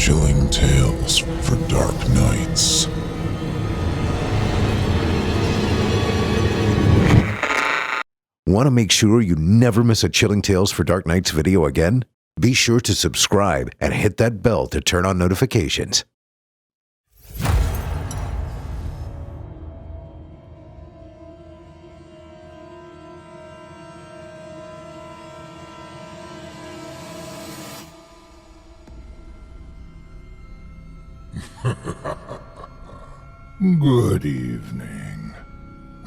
Chilling tales for dark nights. Want to make sure you never miss a Chilling Tales for Dark Nights video again? Be sure to subscribe and hit that bell to turn on notifications. Good evening.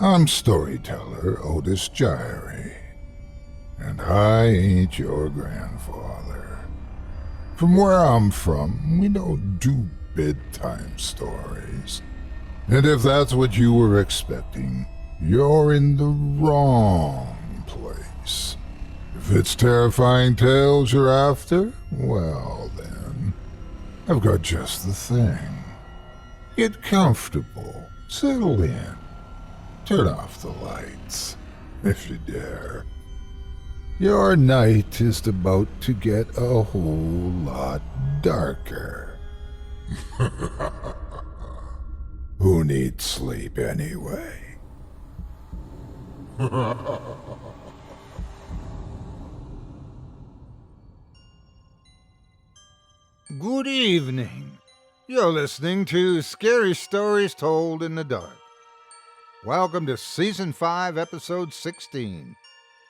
I'm storyteller Otis Jiry, and I ain't your grandfather. From where I'm from, we don't do bedtime stories. And if that's what you were expecting, you're in the wrong place. If it's terrifying tales you're after, well then, I've got just the thing. Get comfortable, settle in, turn off the lights, if you dare. Your night is about to get a whole lot darker. Who needs sleep anyway? Good evening. You're listening to Scary Stories Told in the Dark. Welcome to Season 5, Episode 16.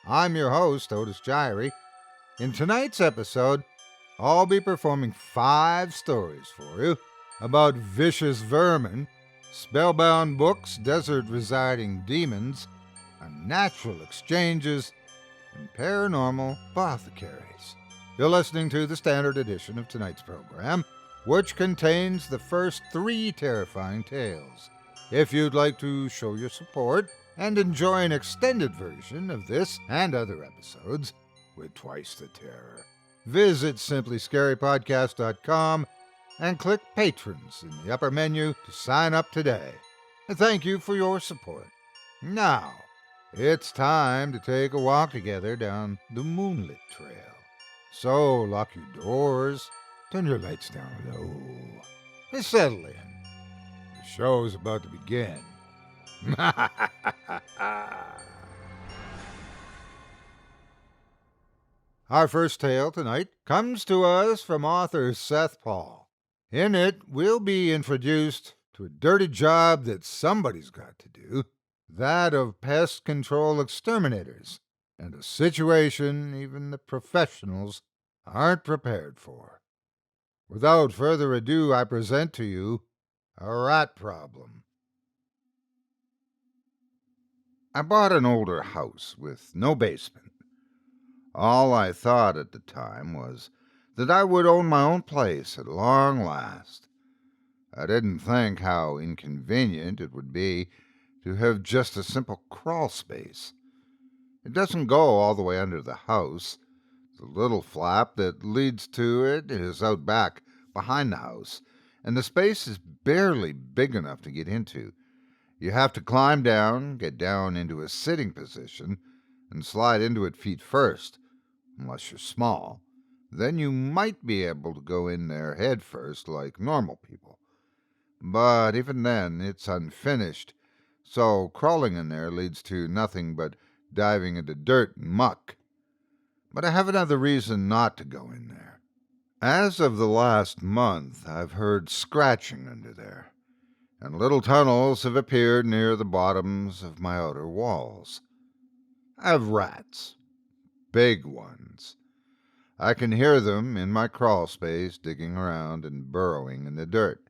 I'm your host, Otis Jiry. In tonight's episode, I'll be performing 5 stories for you about vicious vermin, spellbound books, desert-residing demons, unnatural exchanges, and paranormal apothecaries. You're listening to the standard edition of tonight's program, which contains the first 3 terrifying tales. If you'd like to show your support and enjoy an extended version of this and other episodes with twice the terror, visit simplyscarypodcast.com and click Patrons in the upper menu to sign up today. And thank you for your support. Now, it's time to take a walk together down the moonlit trail. So lock your doors, turn your lights down low, and settle in. The show's about to begin. Our first tale tonight comes to us from author Seth Paul. In it, we'll be introduced to a dirty job that somebody's got to do, that of pest control exterminators, and a situation even the professionals aren't prepared for. Without further ado, I present to you a rat problem. I bought an older house with no basement. All I thought at the time was that I would own my own place at long last. I didn't think how inconvenient it would be to have just a simple crawl space. It doesn't go all the way under the house. The little flap that leads to it is out back behind the house, and the space is barely big enough to get into. You have to climb down, get down into a sitting position, and slide into it feet first, unless you're small. Then you might be able to go in there head first like normal people. But even then, it's unfinished, so crawling in there leads to nothing but diving into dirt and muck. But I have another reason not to go in there. As of the last month, I've heard scratching under there, and little tunnels have appeared near the bottoms of my outer walls. I have rats, big ones. I can hear them in my crawl space digging around and burrowing in the dirt.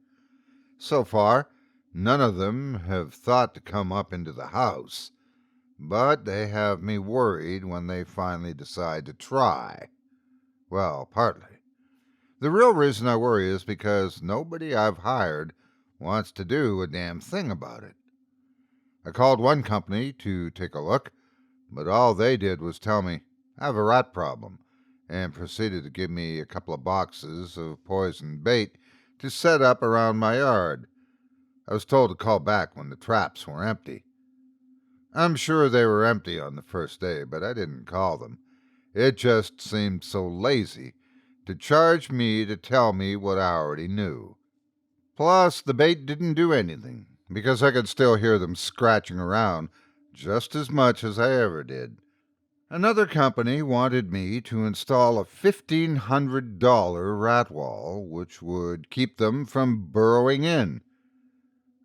So far, none of them have thought to come up into the house, but they have me worried when they finally decide to try. Well, partly. The real reason I worry is because nobody I've hired wants to do a damn thing about it. I called one company to take a look, but all they did was tell me I have a rat problem and proceeded to give me a couple of boxes of poison bait to set up around my yard. I was told to call back when the traps were empty. I'm sure they were empty on the first day, but I didn't call them. It just seemed so lazy to charge me to tell me what I already knew. Plus, the bait didn't do anything, because I could still hear them scratching around just as much as I ever did. Another company wanted me to install a $1,500 rat wall, which would keep them from burrowing in.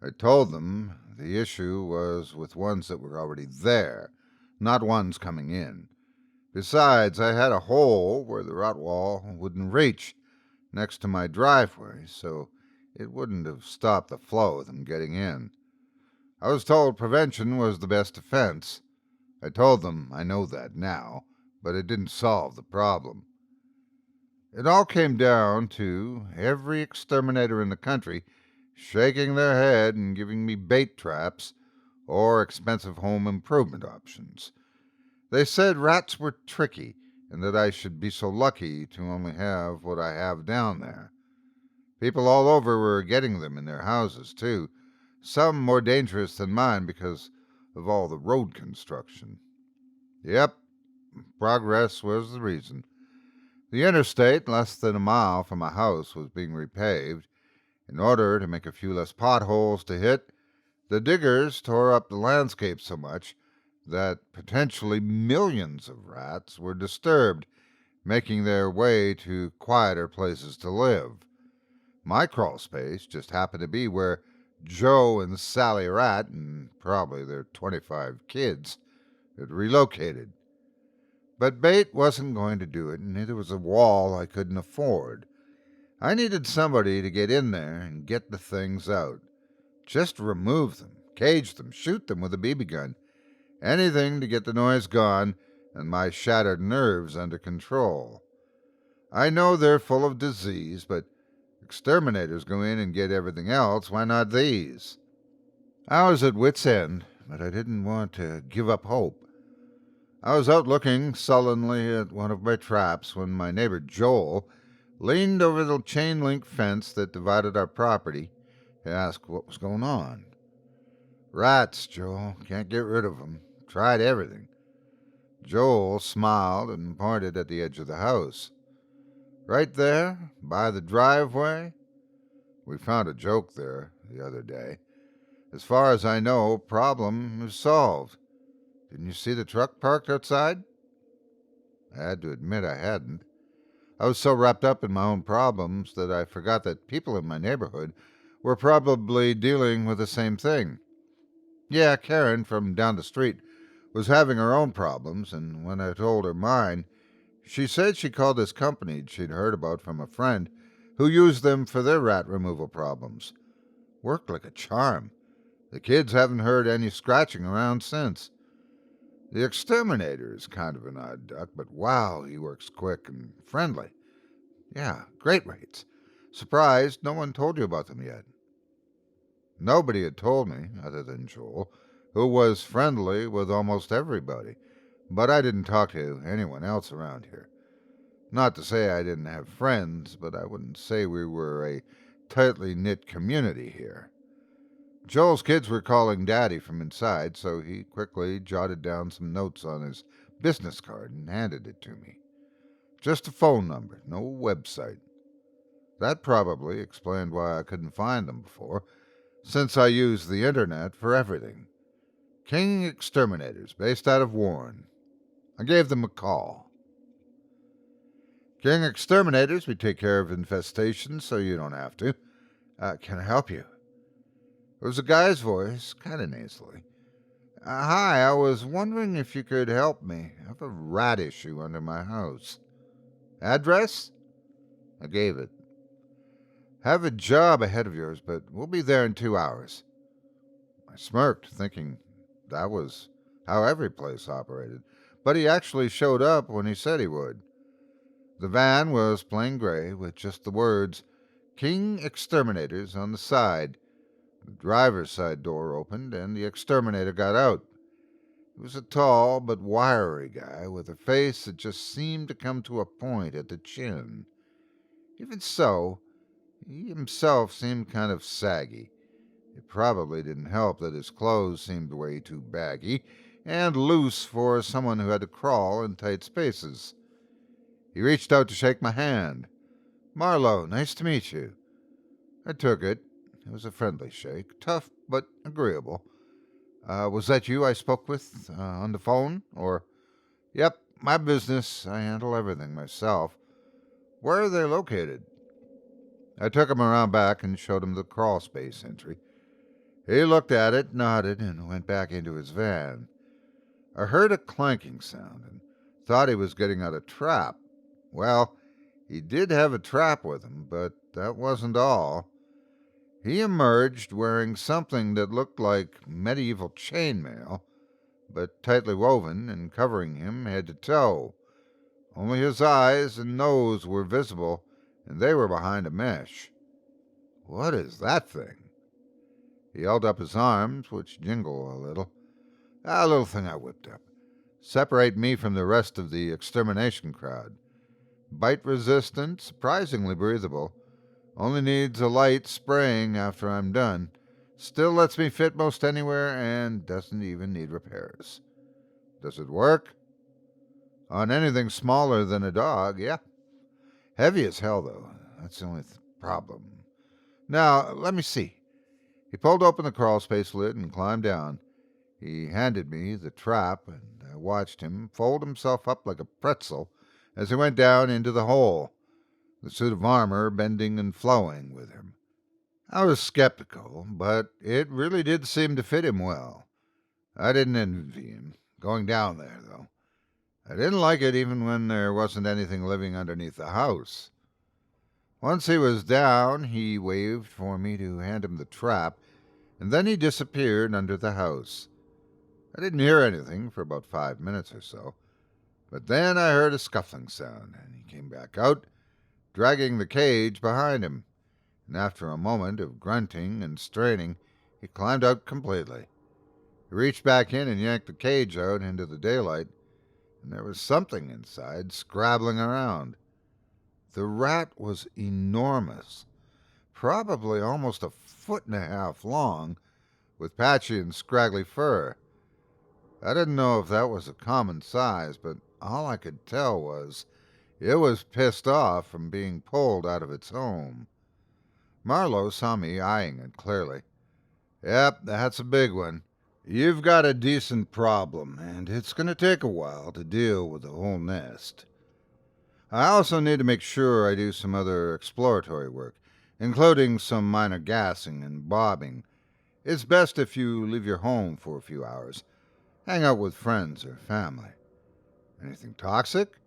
I told them the issue was with ones that were already there, not ones coming in. Besides, I had a hole where the rat wall wouldn't reach, next to my driveway, so it wouldn't have stopped the flow of them getting in. I was told prevention was the best defense. I told them I know that now, but it didn't solve the problem. It all came down to every exterminator in the country shaking their head and giving me bait traps or expensive home improvement options. They said rats were tricky and that I should be so lucky to only have what I have down there. People all over were getting them in their houses, too, some more dangerous than mine because of all the road construction. Yep, progress was the reason. The interstate, less than a mile from my house, was being repaved. In order to make a few less potholes to hit, the diggers tore up the landscape so much that potentially millions of rats were disturbed, making their way to quieter places to live. My crawl space just happened to be where Joe and Sally Rat, and probably their 25 kids, had relocated. But bait wasn't going to do it, and neither was a wall I couldn't afford. I needed somebody to get in there and get the things out. Just remove them, cage them, shoot them with a BB gun. Anything to get the noise gone and my shattered nerves under control. I know they're full of disease, but exterminators go in and get everything else. Why not these? I was at wit's end, but I didn't want to give up hope. I was out looking sullenly at one of my traps when my neighbor Joel leaned over the chain-link fence that divided our property to ask what was going on. Rats, Joel. Can't get rid of them. Tried everything. Joel smiled and pointed at the edge of the house. Right there, by the driveway. We found a joke there the other day. As far as I know, problem is solved. Didn't you see the truck parked outside? I had to admit I hadn't. I was so wrapped up in my own problems that I forgot that people in my neighborhood were probably dealing with the same thing. Yeah, Karen from down the street was having her own problems, and when I told her mine, she said she called this company she'd heard about from a friend who used them for their rat removal problems. Worked like a charm. The kids haven't heard any scratching around since. The exterminator is kind of an odd duck, but wow, he works quick and friendly. Yeah, great rates. Surprised no one told you about them yet. Nobody had told me, other than Joel, who was friendly with almost everybody, but I didn't talk to anyone else around here. Not to say I didn't have friends, but I wouldn't say we were a tightly knit community here. Joel's kids were calling Daddy from inside, so he quickly jotted down some notes on his business card and handed it to me. Just a phone number, no website. That probably explained why I couldn't find them before, since I used the internet for everything. King Exterminators, based out of Warren. I gave them a call. King Exterminators, we take care of infestations so you don't have to. Can I help you? It was a guy's voice, kind of nasally. Hi, I was wondering if you could help me. I have a rat issue under my house. Address? I gave it. Have a job ahead of yours, but we'll be there in 2 hours. I smirked, thinking that was how every place operated, but he actually showed up when he said he would. The van was plain gray, with just the words, King Exterminators on the side. The driver's side door opened, and the exterminator got out. He was a tall but wiry guy with a face that just seemed to come to a point at the chin. Even so, he himself seemed kind of saggy. It probably didn't help that his clothes seemed way too baggy and loose for someone who had to crawl in tight spaces. He reached out to shake my hand. "Marlowe, nice to meet you." I took it. It was a friendly shake, tough but agreeable. Was that you I spoke with on the phone? Or, "Yep, my business. I handle everything myself." "Where are they located?" I took him around back and showed him the crawl space entry. He looked at it, nodded, and went back into his van. I heard a clanking sound and thought he was getting out a trap. Well, he did have a trap with him, but that wasn't all. He emerged wearing something that looked like medieval chainmail, but tightly woven and covering him head to toe. Only his eyes and nose were visible, and they were behind a mesh. "What is that thing?" He held up his arms, which jingled a little. "A little thing I whipped up. Separate me from the rest of the extermination crowd. Bite resistant, surprisingly breathable. Only needs a light spraying after I'm done. Still lets me fit most anywhere and doesn't even need repairs." "Does it work?" "On anything smaller than a dog, yeah. Heavy as hell, though. That's the only problem. Now, let me see." He pulled open the crawl space lid and climbed down. He handed me the trap, and I watched him fold himself up like a pretzel as he went down into the hole, the suit of armor bending and flowing with him. I was skeptical, but it really did seem to fit him well. I didn't envy him, going down there, though. I didn't like it even when there wasn't anything living underneath the house. Once he was down, he waved for me to hand him the trap, and then he disappeared under the house. I didn't hear anything for about 5 minutes or so, but then I heard a scuffling sound, and he came back out, dragging the cage behind him, and after a moment of grunting and straining, he climbed out completely. He reached back in and yanked the cage out into the daylight, and there was something inside scrabbling around. The rat was enormous, probably almost 1.5 feet long, with patchy and scraggly fur. I didn't know if that was a common size, but all I could tell was it was pissed off from being pulled out of its home. Marlowe saw me eyeing it clearly. "Yep, that's a big one. You've got a decent problem, and it's going to take a while to deal with the whole nest. I also need to make sure I do some other exploratory work, including some minor gassing and bobbing. It's best if you leave your home for a few hours. Hang out with friends or family. Anything toxic?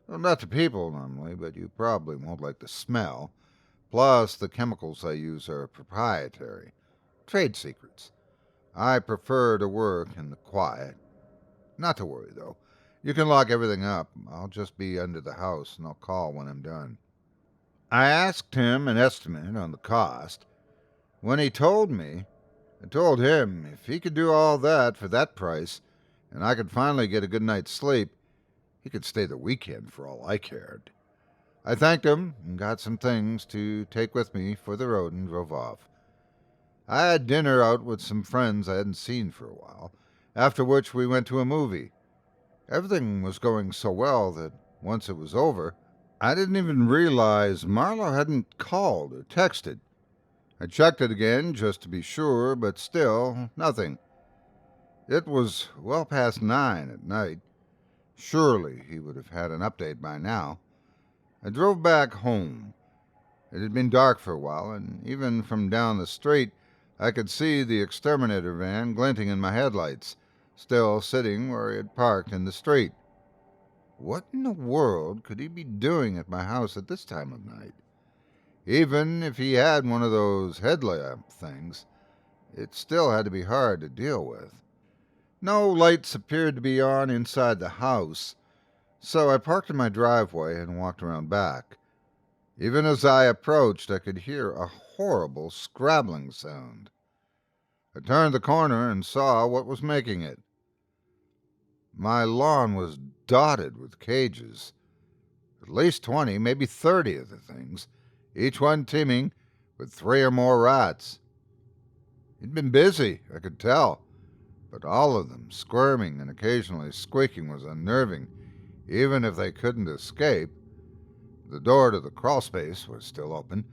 Well, not to people normally, but you probably won't like the smell. Plus, the chemicals I use are proprietary. Trade secrets. I prefer to work in the quiet. Not to worry, though. You can lock everything up. I'll just be under the house, and I'll call when I'm done." I asked him an estimate on the cost. When he told me, I told him if he could do all that for that price, and I could finally get a good night's sleep, he could stay the weekend for all I cared. I thanked him and got some things to take with me for the road and drove off. I had dinner out with some friends I hadn't seen for a while, after which we went to a movie. Everything was going so well that once it was over, I didn't even realize Marlowe hadn't called or texted. I checked it again just to be sure, but still nothing. It was well past 9 at night. Surely he would have had an update by now. I drove back home. It had been dark for a while, and even from down the street, I could see the exterminator van glinting in my headlights, still sitting where he had parked in the street. What in the world could he be doing at my house at this time of night? Even if he had one of those headlamp things, it still had to be hard to deal with. No lights appeared to be on inside the house, so I parked in my driveway and walked around back. Even as I approached, I could hear a horrible scrabbling sound. I turned the corner and saw what was making it. My lawn was dotted with cages. At least 20, maybe 30 of the things, each one teeming with 3 or more rats. He'd been busy, I could tell, but all of them squirming and occasionally squeaking was unnerving, Even if they couldn't escape, the door to the crawlspace was still open,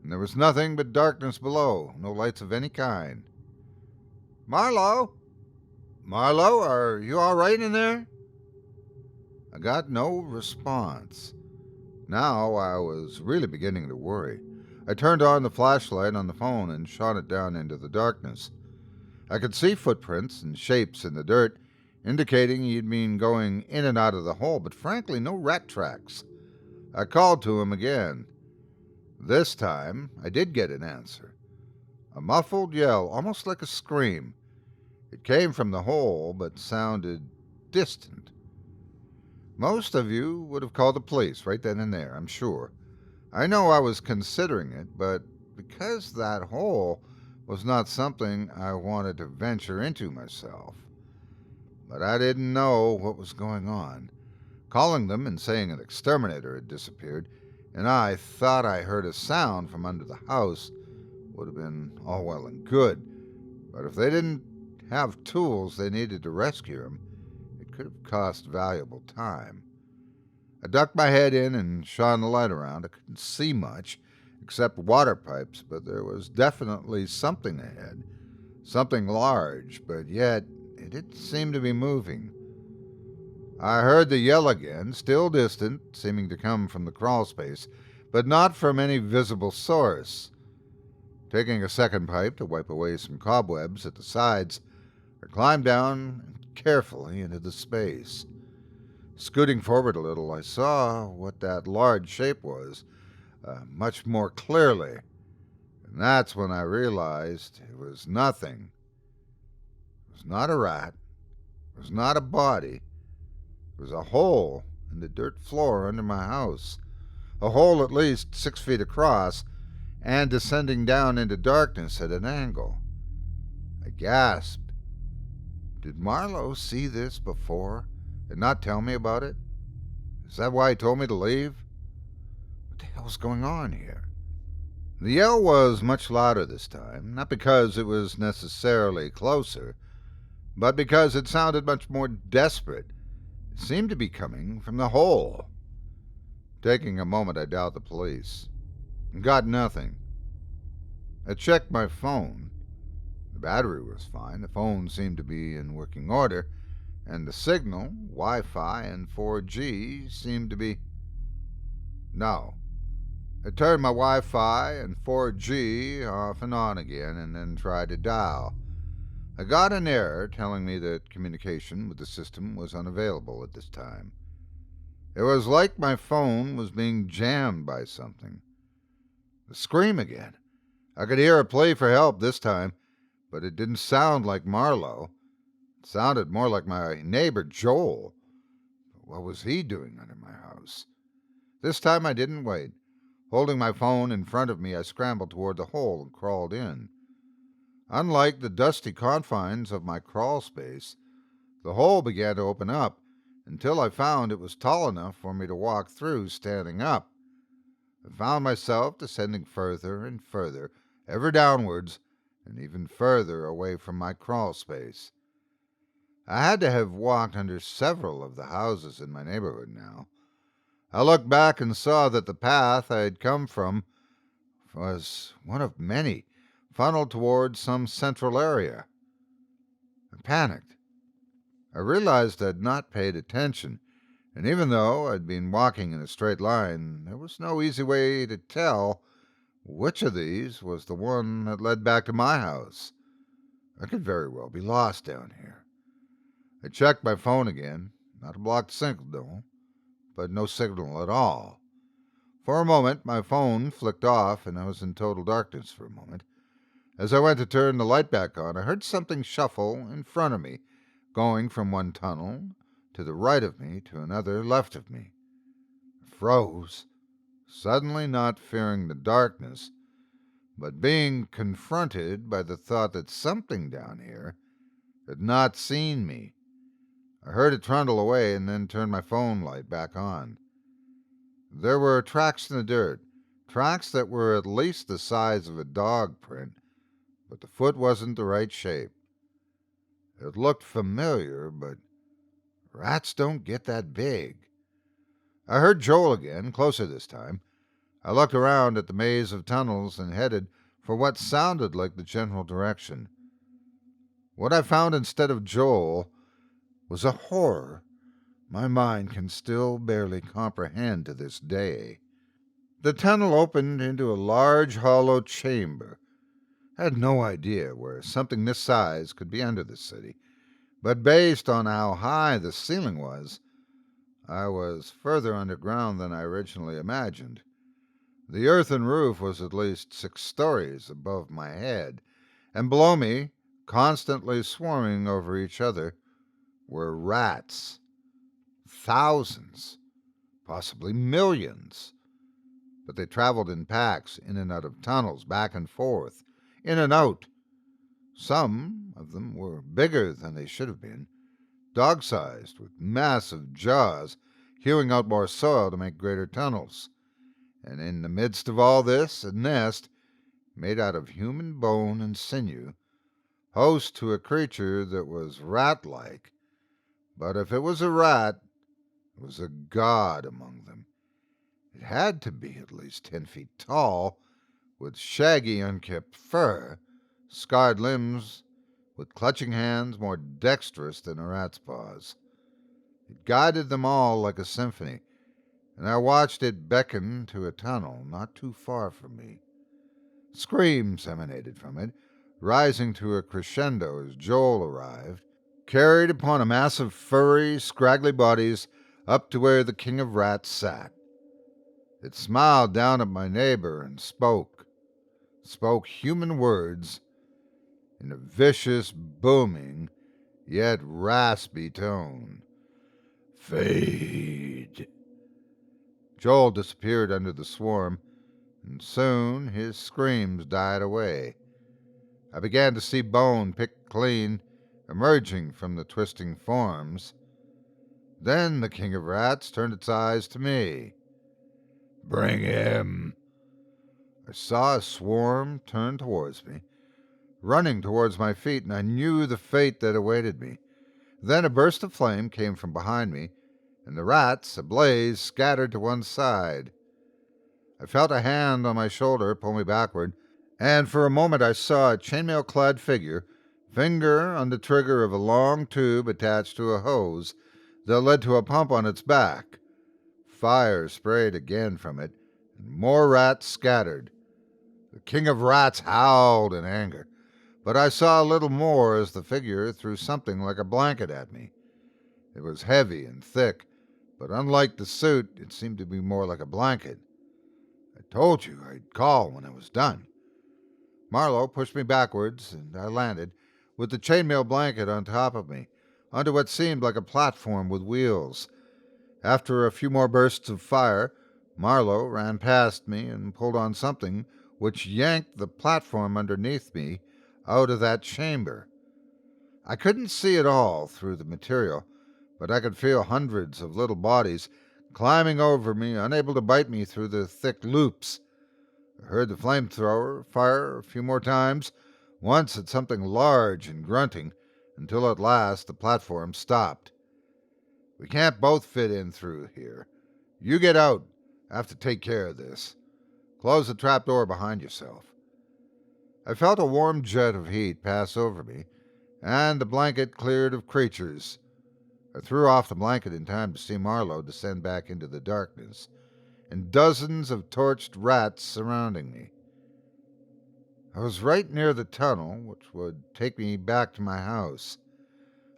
and there was nothing but darkness below, no lights of any kind. "Marlowe? Marlowe, are you all right in there?" I got no response. Now I was really beginning to worry. I turned on the flashlight on the phone and shone it down into the darkness. I could see footprints and shapes in the dirt, indicating he'd been going in and out of the hole, but frankly, no rat tracks. I called to him again. This time, I did get an answer. A muffled yell, almost like a scream. It came from the hole, but sounded distant. Most of you would have called the police right then and there, I'm sure. I know I was considering it, but because that hole was not something I wanted to venture into myself. But I didn't know what was going on. Calling them and saying an exterminator had disappeared, and I thought I heard a sound from under the house, would have been all well and good. But if they didn't have tools they needed to rescue him, it could have cost valuable time. I ducked my head in and shone the light around. I couldn't see much, except water pipes, but there was definitely something ahead. Something large, but yet it didn't seem to be moving. I heard the yell again, still distant, seeming to come from the crawlspace, but not from any visible source. Taking a second pipe to wipe away some cobwebs at the sides, I climbed down carefully into the space. Scooting forward a little, I saw what that large shape was, much more clearly. And that's when I realized it was nothing. It was not a rat. It was not a body. It was a hole in the dirt floor under my house. A hole at least 6 feet across and descending down into darkness at an angle. I gasped. Did Marlowe see this before and not tell me about it? Is that why he told me to leave? What the hell's going on here? The yell was much louder this time, not because it was necessarily closer, but because it sounded much more desperate. It seemed to be coming from the hole. Taking a moment, I dialed the police. Got nothing. I checked my phone. The battery was fine, the phone seemed to be in working order, and the signal, Wi-Fi and 4G, seemed to be... No. I turned my Wi-Fi and 4G off and on again and then tried to dial. I got an error telling me that communication with the system was unavailable at this time. It was like my phone was being jammed by something. The scream again. I could hear a plea for help this time, but it didn't sound like Marlowe. It sounded more like my neighbor Joel. But what was he doing under my house? This time I didn't wait. Holding my phone in front of me, I scrambled toward the hole and crawled in. Unlike the dusty confines of my crawl space, the hole began to open up until I found it was tall enough for me to walk through standing up. I found myself descending further and further, ever downwards, and even further away from my crawl space. I had to have walked under several of the houses in my neighborhood now. I looked back and saw that the path I had come from was one of many, funneled toward some central area. I panicked. I realized I'd not paid attention, and even though I'd been walking in a straight line, there was no easy way to tell which of these was the one that led back to my house. I could very well be lost down here. I checked my phone again. Not a blocked signal, but no signal at all. For a moment, my phone flicked off, and I was in total darkness for a moment. As I went to turn the light back on, I heard something shuffle in front of me, going from one tunnel to the right of me to another left of me. I froze, suddenly not fearing the darkness, but being confronted by the thought that something down here had not seen me. I heard it trundle away and then turned my phone light back on. There were tracks in the dirt, tracks that were at least the size of a dog print, but the foot wasn't the right shape. It looked familiar, but rats don't get that big. I heard Joel again, closer this time. I looked around at the maze of tunnels and headed for what sounded like the general direction. What I found instead of Joel was a horror my mind can still barely comprehend to this day. The tunnel opened into a large hollow chamber. I had no idea where something this size could be under the city, but based on how high the ceiling was, I was further underground than I originally imagined. The earthen roof was at least 6 stories above my head, and below me, constantly swarming over each other, were rats. Thousands, possibly millions. But they traveled in packs in and out of tunnels, back and forth, in and out. Some of them were bigger than they should have been, dog-sized, with massive jaws, hewing out more soil to make greater tunnels. And in the midst of all this, a nest, made out of human bone and sinew, host to a creature that was rat-like. But if it was a rat, it was a god among them. It had to be at least 10 feet tall, with shaggy, unkempt fur, scarred limbs, with clutching hands more dexterous than a rat's paws. It guided them all like a symphony, and I watched it beckon to a tunnel not too far from me. Screams emanated from it, rising to a crescendo as Joel arrived, carried upon a mass of furry, scraggly bodies up to where the king of rats sat. It smiled down at my neighbor and spoke human words in a vicious, booming, yet raspy tone. Fade. Joel disappeared under the swarm, and soon his screams died away. I began to see bone picked clean emerging from the twisting forms. Then the king of rats turned its eyes to me. Bring him. I saw a swarm turn towards me, running towards my feet, and I knew the fate that awaited me. Then a burst of flame came from behind me, and the rats, ablaze, scattered to one side. I felt a hand on my shoulder pull me backward, and for a moment I saw a chainmail-clad figure, finger on the trigger of a long tube attached to a hose that led to a pump on its back. Fire sprayed again from it, and more rats scattered. The king of rats howled in anger, but I saw a little more as the figure threw something like a blanket at me. It was heavy and thick, but unlike the suit, it seemed to be more like a blanket. I told you I'd call when I was done. Marlowe pushed me backwards, and I landed, with the chainmail blanket on top of me, onto what seemed like a platform with wheels. After a few more bursts of fire, Marlowe ran past me and pulled on something which yanked the platform underneath me out of that chamber. I couldn't see it all through the material, but I could feel hundreds of little bodies climbing over me, unable to bite me through the thick loops. I heard the flamethrower fire a few more times, once at something large and grunting, until at last the platform stopped. We can't both fit in through here. You get out. I have to take care of this. Close the trapdoor behind yourself. I felt a warm jet of heat pass over me, and the blanket cleared of creatures. I threw off the blanket in time to see Marlowe descend back into the darkness, and dozens of torched rats surrounding me. I was right near the tunnel, which would take me back to my house.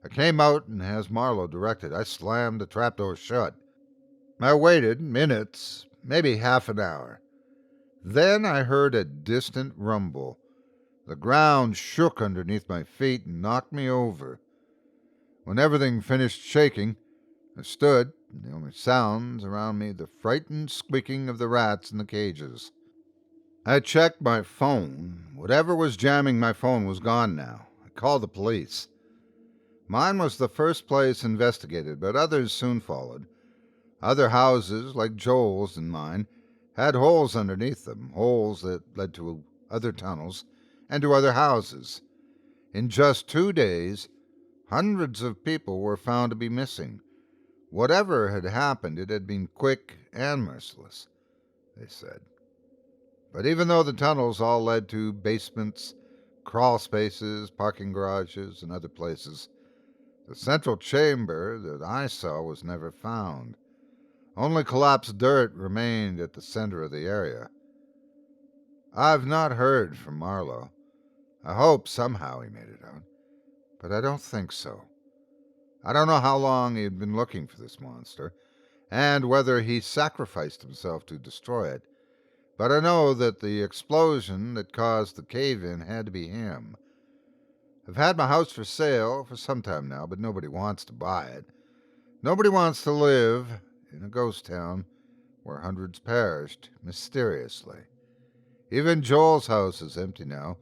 I came out, and as Marlowe directed, I slammed the trapdoor shut. I waited minutes, maybe half an hour. Then I heard a distant rumble. The ground shook underneath my feet and knocked me over. When everything finished shaking, I stood, and the only sounds around me the frightened squeaking of the rats in the cages. I checked my phone. Whatever was jamming my phone was gone now. I called the police. Mine was the first place investigated, but others soon followed. Other houses, like Joel's and mine, had holes underneath them, holes that led to other tunnels and to other houses. In just 2 days, hundreds of people were found to be missing. Whatever had happened, it had been quick and merciless, they said. But even though the tunnels all led to basements, crawl spaces, parking garages, and other places, the central chamber that I saw was never found. Only collapsed dirt remained at the center of the area. I've not heard from Marlowe. I hope somehow he made it out, but I don't think so. I don't know how long he had been looking for this monster, and whether he sacrificed himself to destroy it, but I know that the explosion that caused the cave-in had to be him. I've had my house for sale for some time now, but nobody wants to buy it. Nobody wants to live in a ghost town where hundreds perished mysteriously. Even Joel's house is empty now,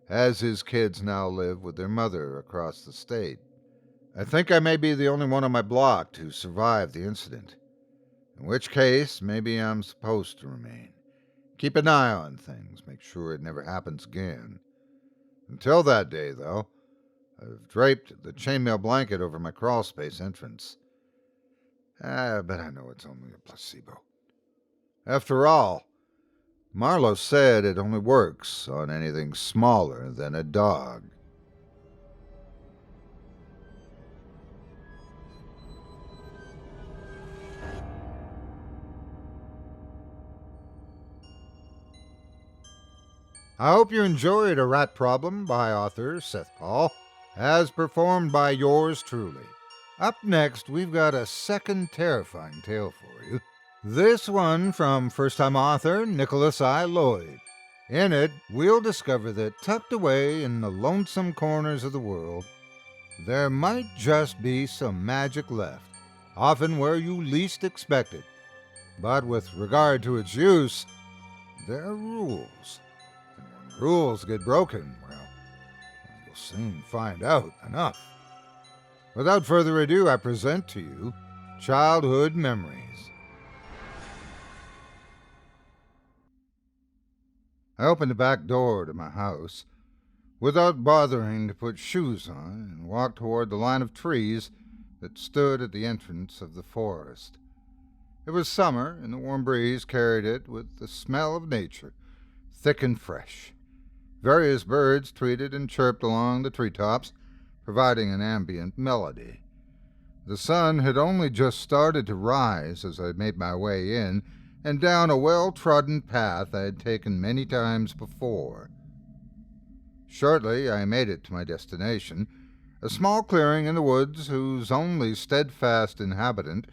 as his kids now live with their mother across the state. I think I may be the only one on my block to survive the incident, in which case maybe I'm supposed to remain. Keep an eye on things, make sure it never happens again. Until that day, though, I've draped the chainmail blanket over my crawlspace entrance. But I know it's only a placebo. After all, Marlowe said it only works on anything smaller than a dog. I hope you enjoyed A Rat Problem by author Seth Paul, as performed by yours truly. Up next, we've got a second terrifying tale for you. This one from first-time author Nicholas I. Loyd. In it, we'll discover that tucked away in the lonesome corners of the world, there might just be some magic left, often where you least expect it. But with regard to its use, there are rules. And when rules get broken, well, you'll soon find out enough. Without further ado, I present to you Childhood Memories. I opened the back door to my house without bothering to put shoes on and walked toward the line of trees that stood at the entrance of the forest. It was summer, and the warm breeze carried it with the smell of nature, thick and fresh. Various birds tweeted and chirped along the treetops, providing an ambient melody. The sun had only just started to rise as I made my way in and down a well-trodden path I had taken many times before. Shortly I made it to my destination, a small clearing in the woods whose only steadfast inhabitant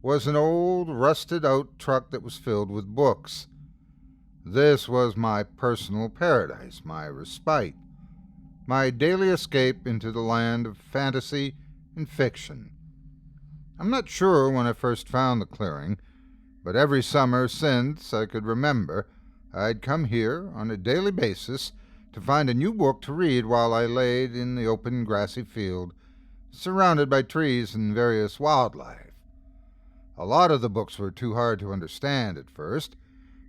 was an old, rusted-out truck that was filled with books. This was my personal paradise, my respite, my daily escape into the land of fantasy and fiction. I'm not sure when I first found the clearing, but every summer since I could remember, I'd come here on a daily basis to find a new book to read while I laid in the open grassy field, surrounded by trees and various wildlife. A lot of the books were too hard to understand at first,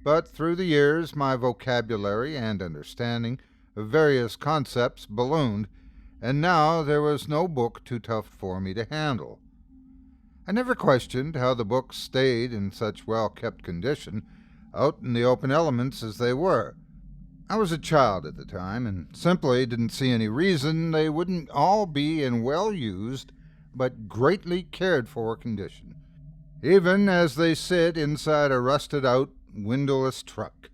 but through the years my vocabulary and understanding of various concepts ballooned, and now there was no book too tough for me to handle. I never questioned how the books stayed in such well-kept condition out in the open elements as they were. I was a child at the time and simply didn't see any reason they wouldn't all be in well-used but greatly cared-for condition, even as they sit inside a rusted-out, windowless truck.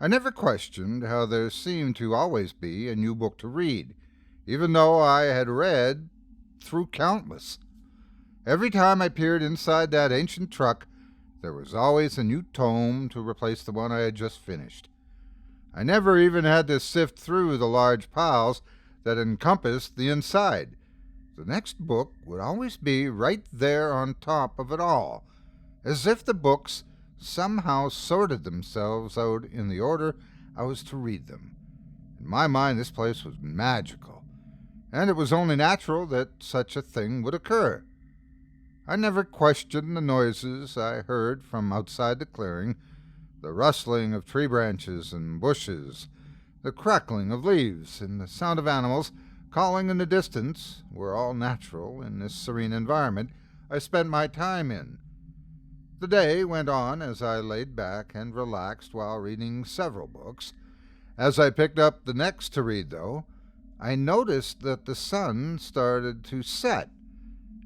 I never questioned how there seemed to always be a new book to read, even though I had read through countless. Every time I peered inside that ancient truck, there was always a new tome to replace the one I had just finished. I never even had to sift through the large piles that encompassed the inside. The next book would always be right there on top of it all, as if the books somehow sorted themselves out in the order I was to read them. In my mind, this place was magical, and it was only natural that such a thing would occur. I never questioned the noises I heard from outside the clearing. The rustling of tree branches and bushes, the crackling of leaves, and the sound of animals calling in the distance were all natural in this serene environment I spent my time in. The day went on as I laid back and relaxed while reading several books. As I picked up the next to read, though, I noticed that the sun started to set,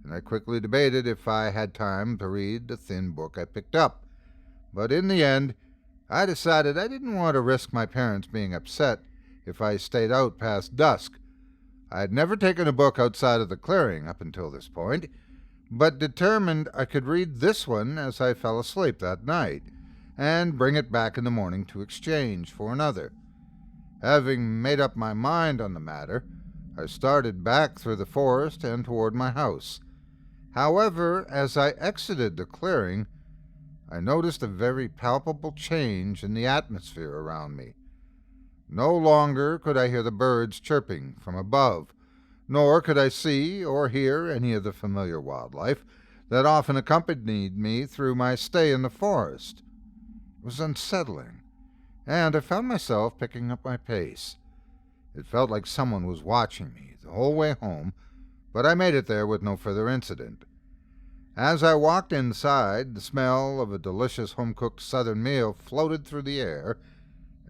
and I quickly debated if I had time to read the thin book I picked up. But in the end, I decided I didn't want to risk my parents being upset if I stayed out past dusk. I had never taken a book outside of the clearing up until this point, but determined I could read this one as I fell asleep that night, and bring it back in the morning to exchange for another. Having made up my mind on the matter, I started back through the forest and toward my house. However, as I exited the clearing, I noticed a very palpable change in the atmosphere around me. No longer could I hear the birds chirping from above, nor could I see or hear any of the familiar wildlife that often accompanied me through my stay in the forest. It was unsettling, and I found myself picking up my pace. It felt like someone was watching me the whole way home, but I made it there with no further incident. As I walked inside, the smell of a delicious home-cooked southern meal floated through the air,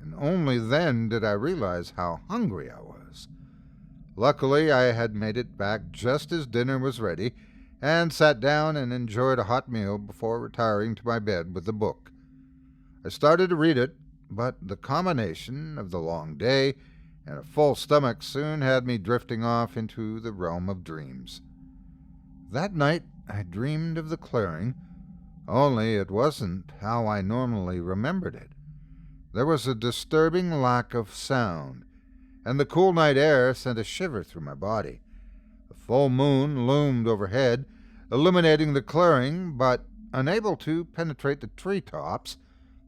and only then did I realize how hungry I was. Luckily, I had made it back just as dinner was ready, and sat down and enjoyed a hot meal before retiring to my bed with the book. I started to read it, but the combination of the long day and a full stomach soon had me drifting off into the realm of dreams. That night, I dreamed of the clearing, only it wasn't how I normally remembered it. There was a disturbing lack of sound, and the cool night air sent a shiver through my body. The full moon loomed overhead, illuminating the clearing, but, unable to penetrate the treetops,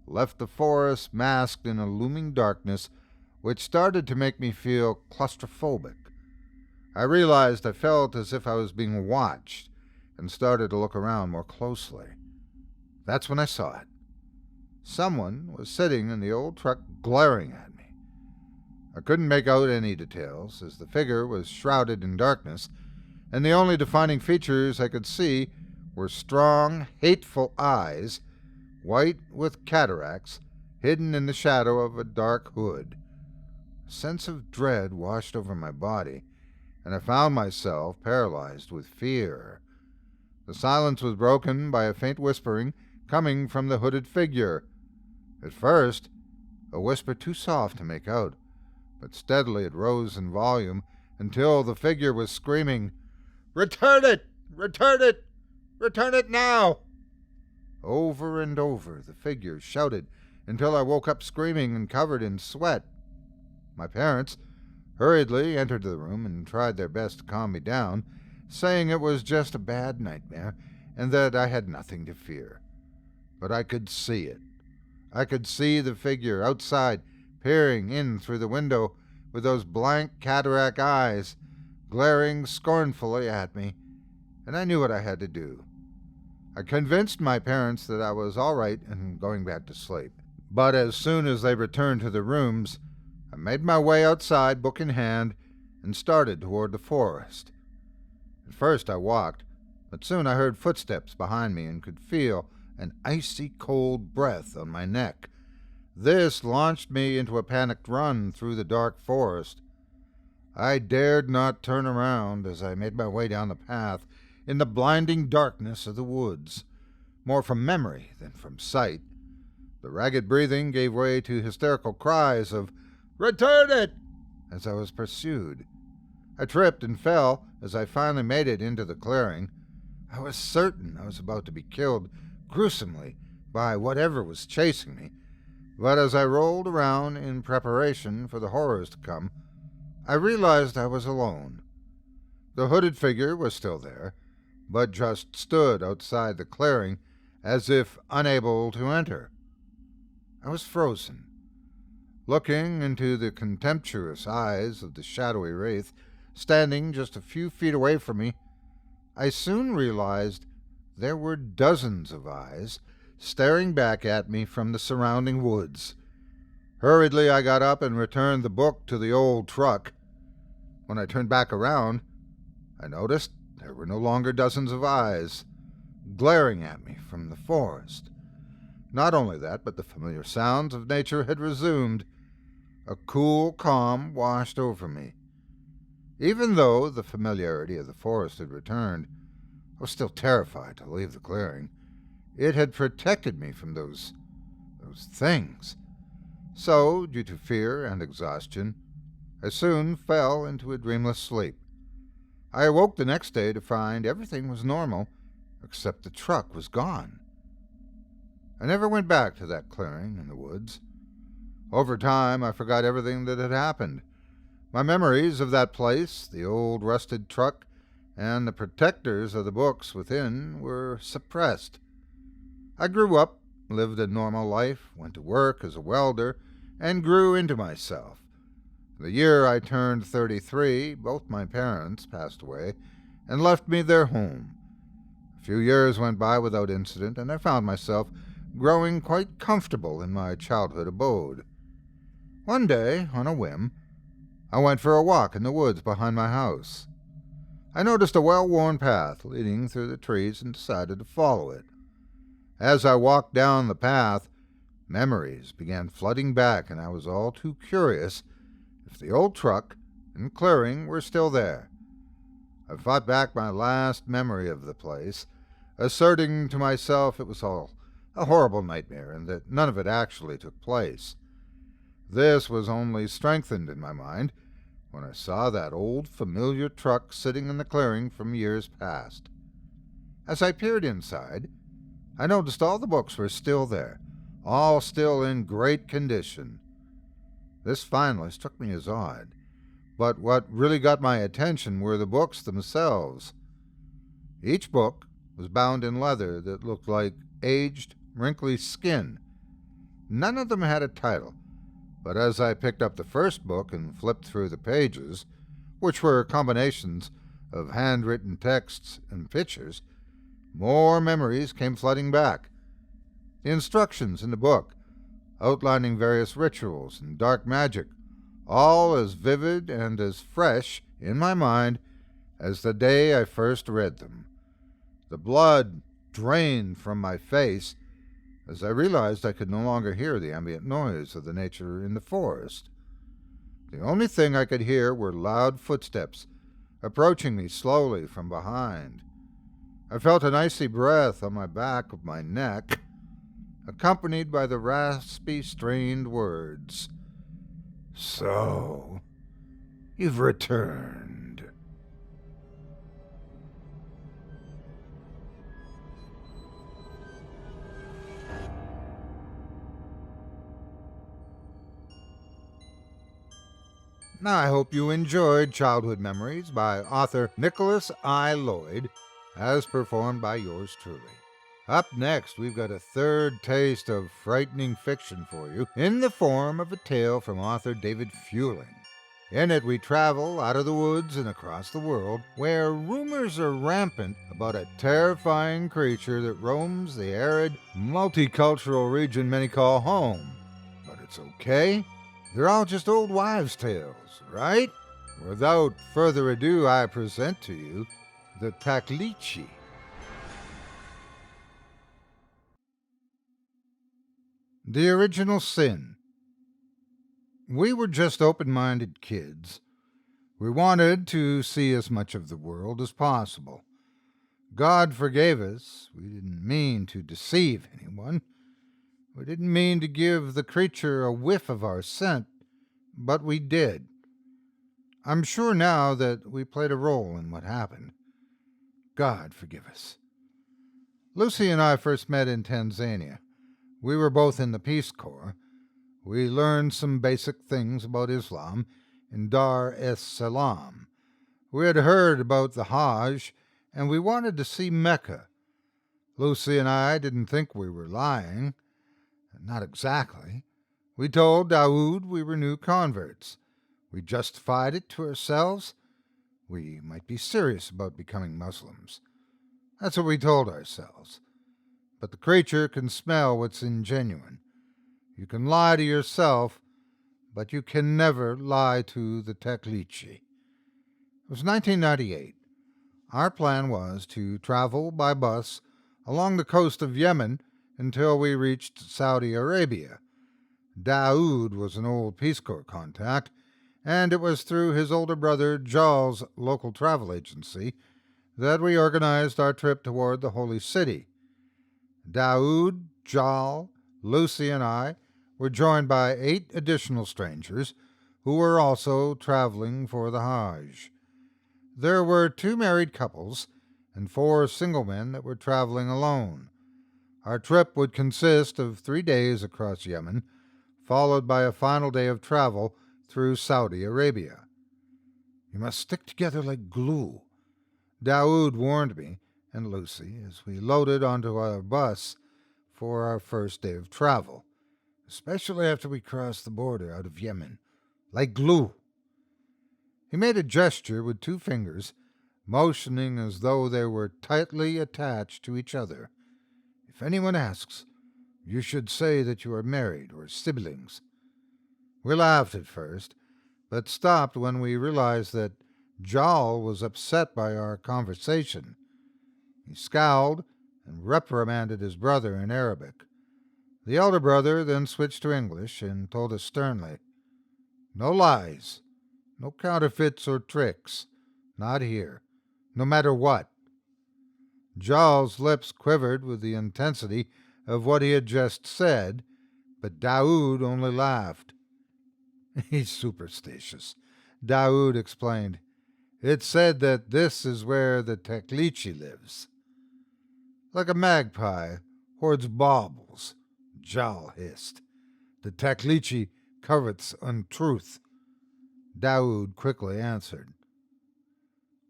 left the forest masked in a looming darkness which started to make me feel claustrophobic. I realized I felt as if I was being watched, and started to look around more closely. That's when I saw it. Someone was sitting in the old truck glaring at me. I couldn't make out any details, as the figure was shrouded in darkness, and the only defining features I could see were strong, hateful eyes, white with cataracts, hidden in the shadow of a dark hood. A sense of dread washed over my body, and I found myself paralyzed with fear. The silence was broken by a faint whispering coming from the hooded figure. At first, a whisper too soft to make out, but steadily it rose in volume until the figure was screaming, "Return it! Return it! Return it now!" Over and over the figure shouted until I woke up screaming and covered in sweat. My parents hurriedly entered the room and tried their best to calm me down, saying it was just a bad nightmare and that I had nothing to fear. But I could see it. I could see the figure outside, peering in through the window with those blank cataract eyes, glaring scornfully at me, and I knew what I had to do. I convinced my parents that I was all right and going back to sleep. But as soon as they returned to their rooms, I made my way outside, book in hand, and started toward the forest. At first I walked, but soon I heard footsteps behind me and could feel an icy cold breath on my neck. This launched me into a panicked run through the dark forest. I dared not turn around as I made my way down the path in the blinding darkness of the woods, more from memory than from sight. The ragged breathing gave way to hysterical cries of, "Return it!" as I was pursued. I tripped and fell as I finally made it into the clearing. I was certain I was about to be killed gruesomely by whatever was chasing me, but as I rolled around in preparation for the horrors to come, I realized I was alone. The hooded figure was still there, but just stood outside the clearing as if unable to enter. I was frozen. Looking into the contemptuous eyes of the shadowy wraith, standing just a few feet away from me, I soon realized there were dozens of eyes staring back at me from the surrounding woods. Hurriedly I got up and returned the book to the old truck. When I turned back around, I noticed there were no longer dozens of eyes. glaring at me from the forest. Not only that, but the familiar sounds of nature had resumed. A cool calm washed over me. Even though the familiarity of the forest had returned, I was still terrified to leave the clearing. It had protected me from those things. So, due to fear and exhaustion, I soon fell into a dreamless sleep. I awoke the next day to find everything was normal, except the truck was gone. I never went back to that clearing in the woods. Over time, I forgot everything that had happened. My memories of that place, the old rusted truck, and the protectors of the books within were suppressed. I grew up, lived a normal life, went to work as a welder, and grew into myself. The year I turned 33, both my parents passed away and left me their home. A few years went by without incident, and I found myself growing quite comfortable in my childhood abode. One day, on a whim, I went for a walk in the woods behind my house. I noticed a well-worn path leading through the trees and decided to follow it. As I walked down the path, memories began flooding back, and I was all too curious if the old truck and clearing were still there. I fought back my last memory of the place, asserting to myself it was all a horrible nightmare and that none of it actually took place. This was only strengthened in my mind when I saw that old familiar truck sitting in the clearing from years past. As I peered inside, I noticed all the books were still there, all still in great condition. This finally struck me as odd, but what really got my attention were the books themselves. Each book was bound in leather that looked like aged, wrinkly skin. None of them had a title, but as I picked up the first book and flipped through the pages, which were combinations of handwritten texts and pictures, more memories came flooding back. The instructions in the book, outlining various rituals and dark magic, all as vivid and as fresh in my mind as the day I first read them. The blood drained from my face as I realized I could no longer hear the ambient noise of the nature in the forest. The only thing I could hear were loud footsteps approaching me slowly from behind. I felt an icy breath on my back of my neck, accompanied by the raspy, strained words, "So, you've returned." Now, I hope you enjoyed Childhood Memories by author Nicholas I. Loyd, as performed by yours truly. Up next, we've got a third taste of frightening fiction for you in the form of a tale from author David Feuling. In it, we travel out of the woods and across the world, where rumors are rampant about a terrifying creature that roams the arid, multicultural region many call home. But it's okay. They're all just old wives' tales, right? Without further ado, I present to you the Taklitçi. The Original Sin. We were just open-minded kids. We wanted to see as much of the world as possible. God forgave us. We didn't mean to deceive anyone. We didn't mean to give the creature a whiff of our scent, but we did. I'm sure now that we played a role in what happened. God forgive us. Lucy and I first met in Tanzania. We were both in the Peace Corps. We learned some basic things about Islam in Dar es Salaam. We had heard about the Hajj, and we wanted to see Mecca. Lucy and I didn't think we were lying. Not exactly. We told Daoud we were new converts. We justified it to ourselves. We might be serious about becoming Muslims. That's what we told ourselves. But the creature can smell what's ingenuine. You can lie to yourself, but you can never lie to the Taklitçi. It was 1998. Our plan was to travel by bus along the coast of Yemen until we reached Saudi Arabia. Daoud was an old Peace Corps contact, and it was through his older brother Jal's local travel agency that we organized our trip toward the Holy City. Daoud, Jal, Lucy, and I were joined by 8 additional strangers who were also traveling for the Hajj. There were 2 married couples and 4 single men that were traveling alone. Our trip would consist of 3 days across Yemen, followed by a final day of travel through Saudi Arabia. "You must stick together like glue," Daoud warned me and Lucy as we loaded onto our bus for our first day of travel, "especially after we cross the border out of Yemen. Like glue." He made a gesture with 2 fingers, motioning as though they were tightly attached to each other. "If anyone asks, you should say that you are married or siblings." We laughed at first, but stopped when we realized that Jal was upset by our conversation. He scowled and reprimanded his brother in Arabic. The elder brother then switched to English and told us sternly, "No lies, no counterfeits or tricks, not here, no matter what." Jal's lips quivered with the intensity of what he had just said, but Daoud only laughed. "He's superstitious," Daoud explained. "It's said that this is where the Taklitçi lives." "Like a magpie hoards baubles," Jal hissed. "The Taklitçi covets untruth," Daoud quickly answered.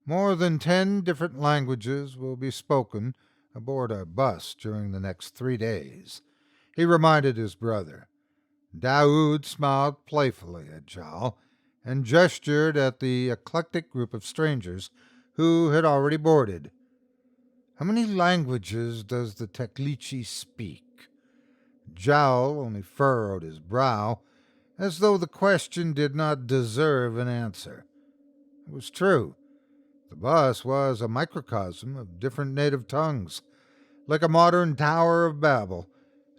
"More than 10 different languages will be spoken aboard our bus during the next 3 days," he reminded his brother. Daoud smiled playfully at Jal and gestured at the eclectic group of strangers who had already boarded. "How many languages does the Taklitçi speak?" Jal only furrowed his brow, as though the question did not deserve an answer. It was true. The bus was a microcosm of different native tongues. Like a modern Tower of Babel,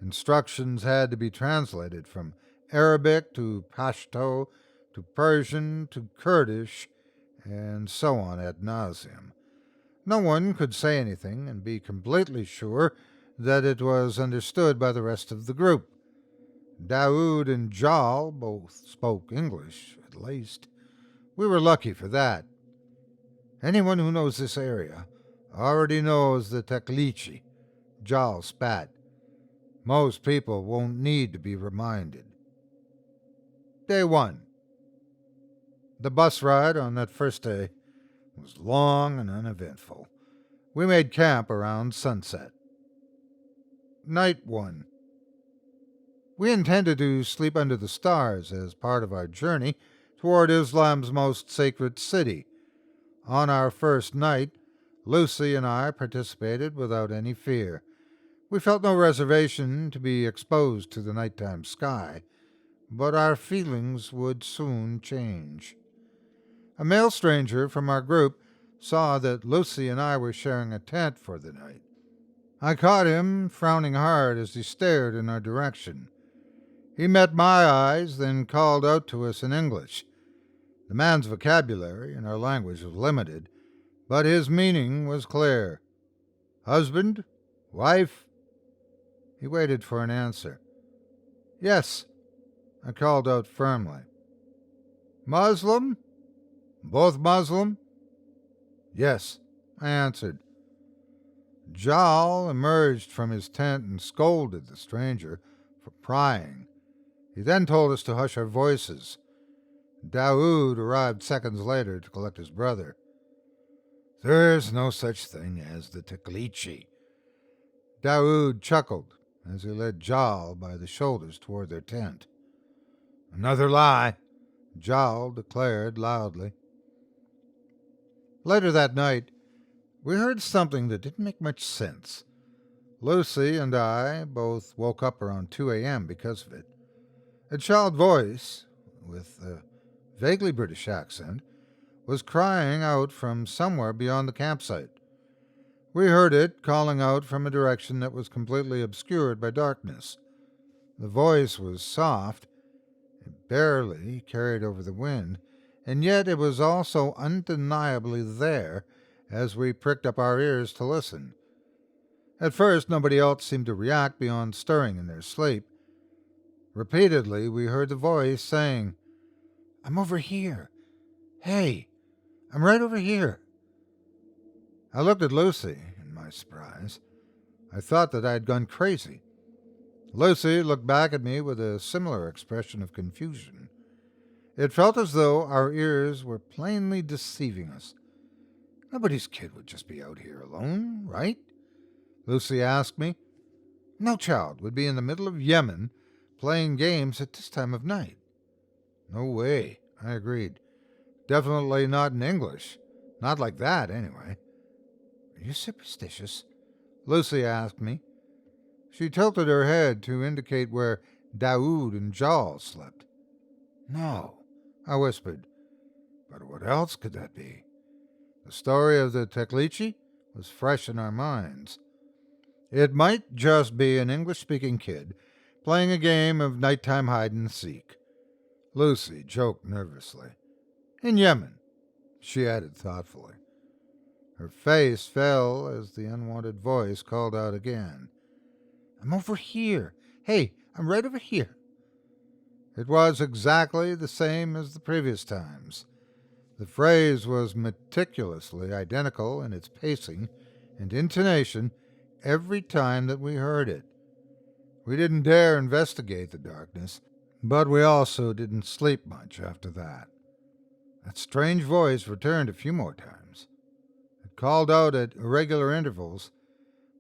instructions had to be translated from Arabic to Pashto to Persian to Kurdish, and so on ad nauseum. No one could say anything and be completely sure that it was understood by the rest of the group. Daoud and Jal both spoke English, at least. We were lucky for that. "Anyone who knows this area already knows the Taklitçi," Jal spat. "Most people won't need to be reminded." Day 1. The bus ride on that first day was long and uneventful. We made camp around sunset. Night 1. We intended to sleep under the stars as part of our journey toward Islam's most sacred city. On our first night, Lucy and I participated without any fear. We felt no reservation to be exposed to the nighttime sky, but our feelings would soon change. A male stranger from our group saw that Lucy and I were sharing a tent for the night. I caught him frowning hard as he stared in our direction. He met my eyes, then called out to us in English. The man's vocabulary in our language was limited, but his meaning was clear. "Husband? Wife?" He waited for an answer. "Yes," I called out firmly. "Muslim? Both Muslim?" "Yes," I answered. Jal emerged from his tent and scolded the stranger for prying. He then told us to hush our voices. Daoud arrived seconds later to collect his brother. "There's no such thing as the Taklitçi." Daoud chuckled as he led Jal by the shoulders toward their tent. "Another lie," Jal declared loudly. Later that night, we heard something that didn't make much sense. Lucy and I both woke up around 2 a.m. because of it. A child voice, with a vaguely British accent, was crying out from somewhere beyond the campsite. We heard it calling out from a direction that was completely obscured by darkness. The voice was soft, it barely carried over the wind, and yet it was also undeniably there as we pricked up our ears to listen. At first, nobody else seemed to react beyond stirring in their sleep. Repeatedly, we heard the voice saying, "I'm over here. Hey, I'm right over here." I looked at Lucy in my surprise. I thought that I had gone crazy. Lucy looked back at me with a similar expression of confusion. It felt as though our ears were plainly deceiving us. Nobody's kid would just be out here alone, right? Lucy asked me. No child would be in the middle of Yemen playing games at this time of night. No way, I agreed. Definitely not in English. Not like that, anyway. Are you superstitious? Lucy asked me. She tilted her head to indicate where Daoud and Jal slept. No, I whispered. But what else could that be? The story of the Taklitçi was fresh in our minds. It might just be an English-speaking kid playing a game of nighttime hide-and-seek. Lucy joked nervously. In Yemen, she added thoughtfully. Her face fell as the unwanted voice called out again. I'm over here. Hey, I'm right over here. It was exactly the same as the previous times. The phrase was meticulously identical in its pacing and intonation every time that we heard it. We didn't dare investigate the darkness, but we also didn't sleep much after that. That strange voice returned a few more times. It called out at irregular intervals,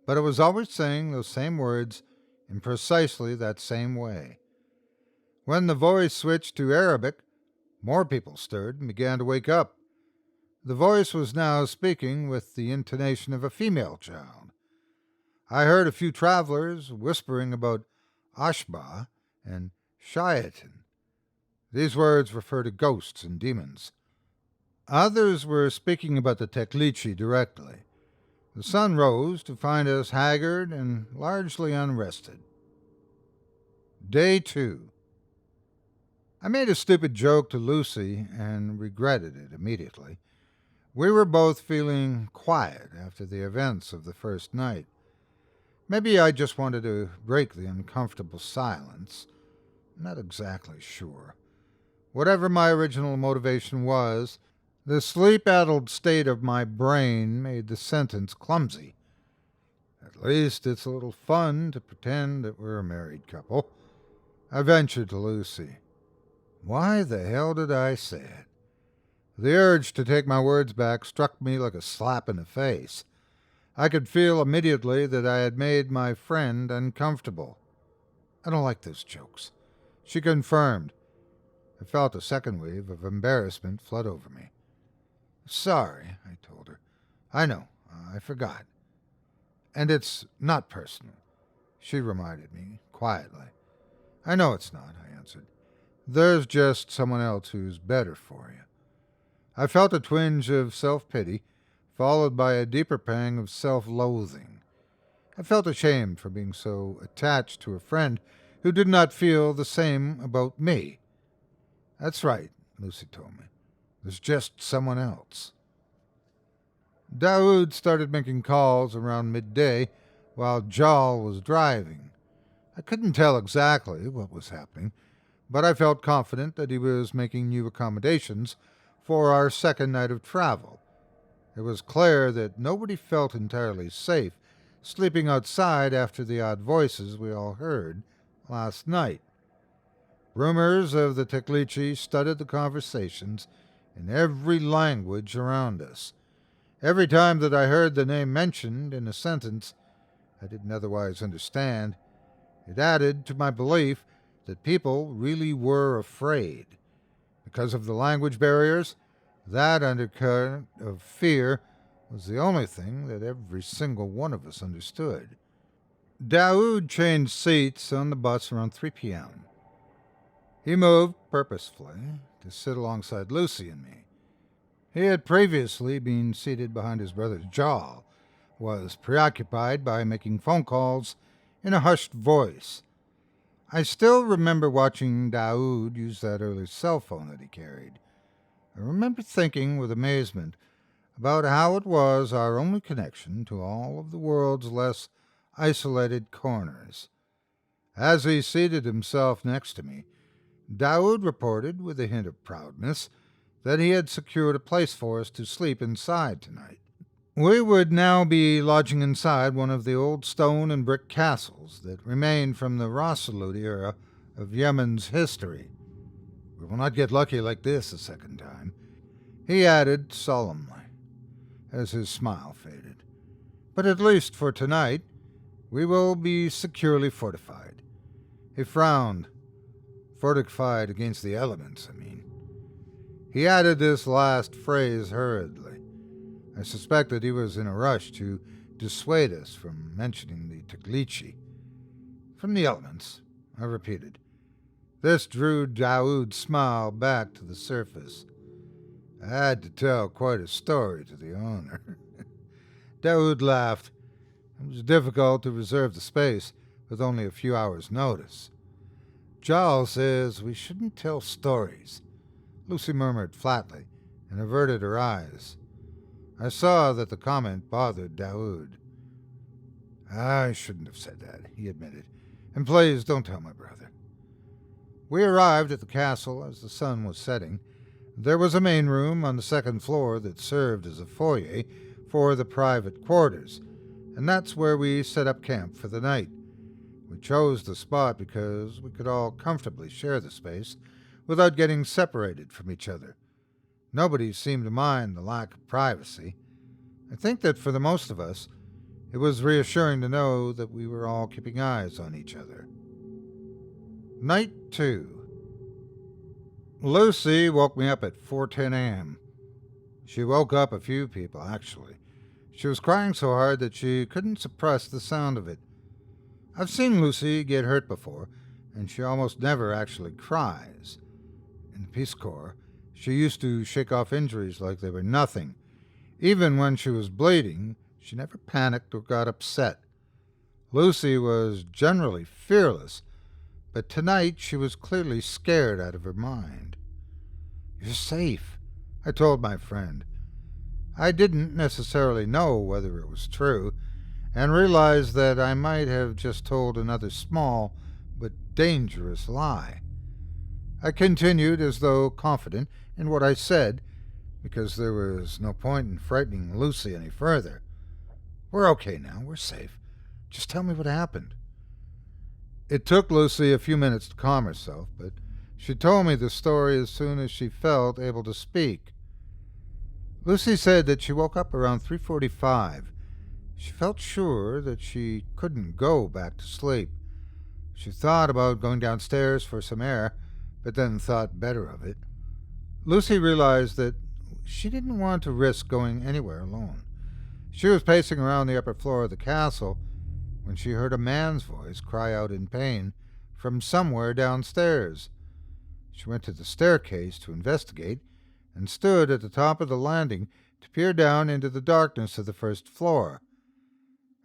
but it was always saying those same words in precisely that same way. When the voice switched to Arabic, more people stirred and began to wake up. The voice was now speaking with the intonation of a female child. I heard a few travelers whispering about Ashba and Shayatin. These words refer to ghosts and demons. Others were speaking about the Taklitçi directly. The sun rose to find us haggard and largely unrested. Day 2. I made a stupid joke to Lucy and regretted it immediately. We were both feeling quiet after the events of the first night. Maybe I just wanted to break the uncomfortable silence. Not exactly sure. Whatever my original motivation was, the sleep-addled state of my brain made the sentence clumsy. At least it's a little fun to pretend that we're a married couple. I ventured to Lucy. Why the hell did I say it? The urge to take my words back struck me like a slap in the face. I could feel immediately that I had made my friend uncomfortable. I don't like those jokes, she confirmed. I felt a second wave of embarrassment flood over me. Sorry, I told her. I know, I forgot. And it's not personal, she reminded me quietly. I know it's not, I answered. There's just someone else who's better for you. I felt a twinge of self-pity, followed by a deeper pang of self-loathing. I felt ashamed for being so attached to a friend who did not feel the same about me. That's right, Lucy told me. There's just someone else. Daoud started making calls around midday while Jal was driving. I couldn't tell exactly what was happening, but I felt confident that he was making new accommodations for our second night of travel. It was clear that nobody felt entirely safe sleeping outside after the odd voices we all heard last night. Rumors of the Taklitçi studded the conversations in every language around us. Every time that I heard the name mentioned in a sentence I didn't otherwise understand, it added to my belief that people really were afraid. Because of the language barriers, that undercurrent of fear was the only thing that every single one of us understood. Daoud changed seats on the bus around 3 p.m. He moved purposefully to sit alongside Lucy and me. He had previously been seated behind his brother Jal, was preoccupied by making phone calls in a hushed voice. I still remember watching Daoud use that early cell phone that he carried. I remember thinking with amazement about how it was our only connection to all of the world's less isolated corners. As he seated himself next to me, Daoud reported with a hint of proudness that he had secured a place for us to sleep inside tonight. We would now be lodging inside one of the old stone and brick castles that remained from the Rasulud era of Yemen's history. We will not get lucky like this a second time, he added solemnly, as his smile faded. But at least for tonight, we will be securely fortified. He frowned. Fortified against the elements, I mean. He added this last phrase hurriedly. I suspected he was in a rush to dissuade us from mentioning the Taklitçi. From the elements, I repeated. This drew Daoud's smile back to the surface. I had to tell quite a story to the owner. Daoud laughed. It was difficult to reserve the space with only a few hours' notice. Giles says we shouldn't tell stories, Lucy murmured flatly and averted her eyes. I saw that the comment bothered Daoud. I shouldn't have said that, he admitted. And please don't tell my brother. We arrived at the castle as the sun was setting. There was a main room on the second floor that served as a foyer for the private quarters, and that's where we set up camp for the night. We chose the spot because we could all comfortably share the space without getting separated from each other. Nobody seemed to mind the lack of privacy. I think that for the most of us, it was reassuring to know that we were all keeping eyes on each other. Night 2. Lucy woke me up at 4:10 a.m. She woke up a few people, actually. She was crying so hard that she couldn't suppress the sound of it. I've seen Lucy get hurt before, and she almost never actually cries. In the Peace Corps, she used to shake off injuries like they were nothing. Even when she was bleeding, she never panicked or got upset. Lucy was generally fearless, but tonight she was clearly scared out of her mind. You're safe, I told my friend. I didn't necessarily know whether it was true, and realized that I might have just told another small but dangerous lie. I continued as though confident in what I said, because there was no point in frightening Lucy any further. We're okay now, we're safe. Just tell me what happened. It took Lucy a few minutes to calm herself, but she told me the story as soon as she felt able to speak. Lucy said that she woke up around 3:45. She felt sure that she couldn't go back to sleep. She thought about going downstairs for some air, but then thought better of it. Lucy realized that she didn't want to risk going anywhere alone. She was pacing around the upper floor of the castle when she heard a man's voice cry out in pain from somewhere downstairs. She went to the staircase to investigate and stood at the top of the landing to peer down into the darkness of the first floor.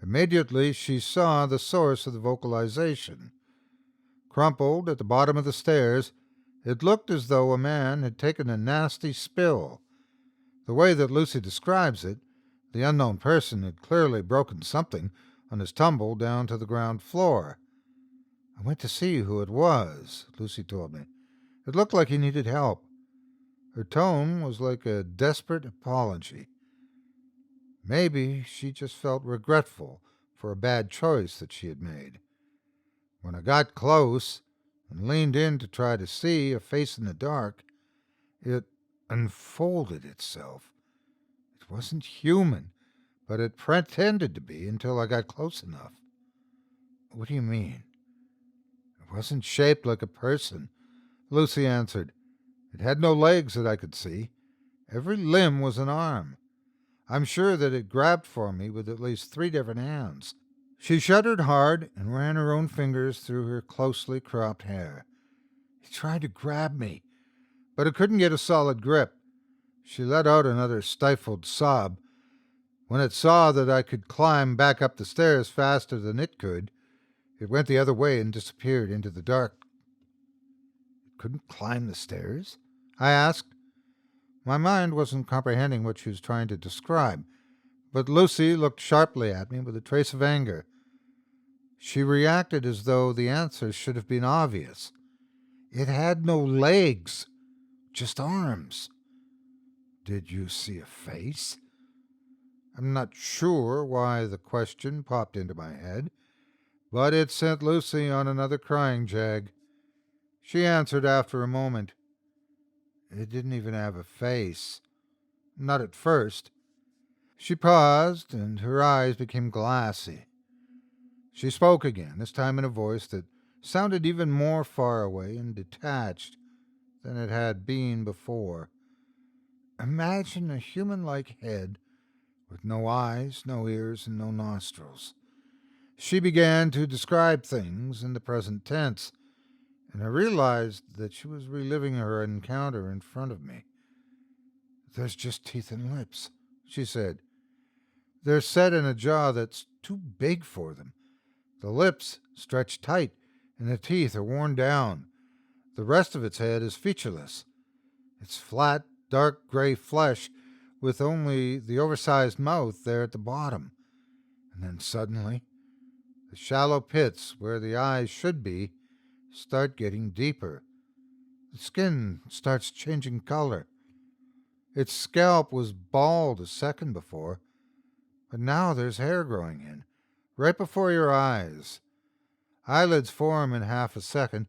Immediately she saw the source of the vocalization. Crumpled at the bottom of the stairs, it looked as though a man had taken a nasty spill. The way that Lucy describes it, the unknown person had clearly broken something on his tumble down to the ground floor. I went to see who it was, Lucy told me. It looked like he needed help. Her tone was like a desperate apology. Maybe she just felt regretful for a bad choice that she had made. When I got close and leaned in to try to see a face in the dark, it unfolded itself. It wasn't human, but it pretended to be until I got close enough. What do you mean? It wasn't shaped like a person, Lucy answered. It had no legs that I could see. Every limb was an arm. I'm sure that it grabbed for me with at least 3 different hands. She shuddered hard and ran her own fingers through her closely cropped hair. He tried to grab me, but it couldn't get a solid grip. She let out another stifled sob. When it saw that I could climb back up the stairs faster than it could, it went the other way and disappeared into the dark. It couldn't climb the stairs? I asked. My mind wasn't comprehending what she was trying to describe, but Lucy looked sharply at me with a trace of anger. She reacted as though the answer should have been obvious. It had no legs, just arms. Did you see a face? I'm not sure why the question popped into my head, but it sent Lucy on another crying jag. She answered after a moment. It didn't even have a face. Not at first. She paused, and her eyes became glassy. She spoke again, this time in a voice that sounded even more far away and detached than it had been before. Imagine a human-like head with no eyes, no ears, and no nostrils. She began to describe things in the present tense, and I realized that she was reliving her encounter in front of me. There's just teeth and lips, she said. They're set in a jaw that's too big for them. The lips stretch tight, and the teeth are worn down. The rest of its head is featureless. It's flat, dark gray flesh with only the oversized mouth there at the bottom. And then suddenly, the shallow pits where the eyes should be start getting deeper. The skin starts changing color. Its scalp was bald a second before, but now there's hair growing in, right before your eyes. Eyelids form in half a second,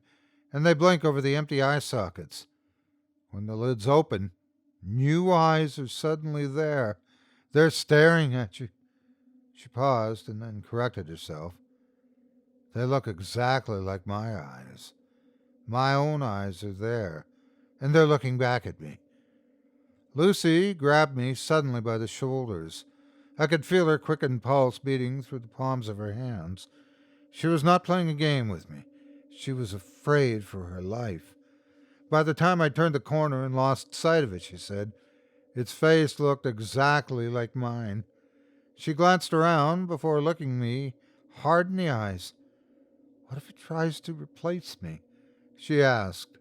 and they blink over the empty eye sockets. When the lids open, new eyes are suddenly there. They're staring at you. She paused and then corrected herself. They look exactly like my eyes. My own eyes are there, and they're looking back at me. Lucy grabbed me suddenly by the shoulders. I could feel her quickened pulse beating through the palms of her hands. She was not playing a game with me. She was afraid for her life. By the time I turned the corner and lost sight of it, she said, its face looked exactly like mine. She glanced around before looking me hard in the eyes. What if it tries to replace me? She asked.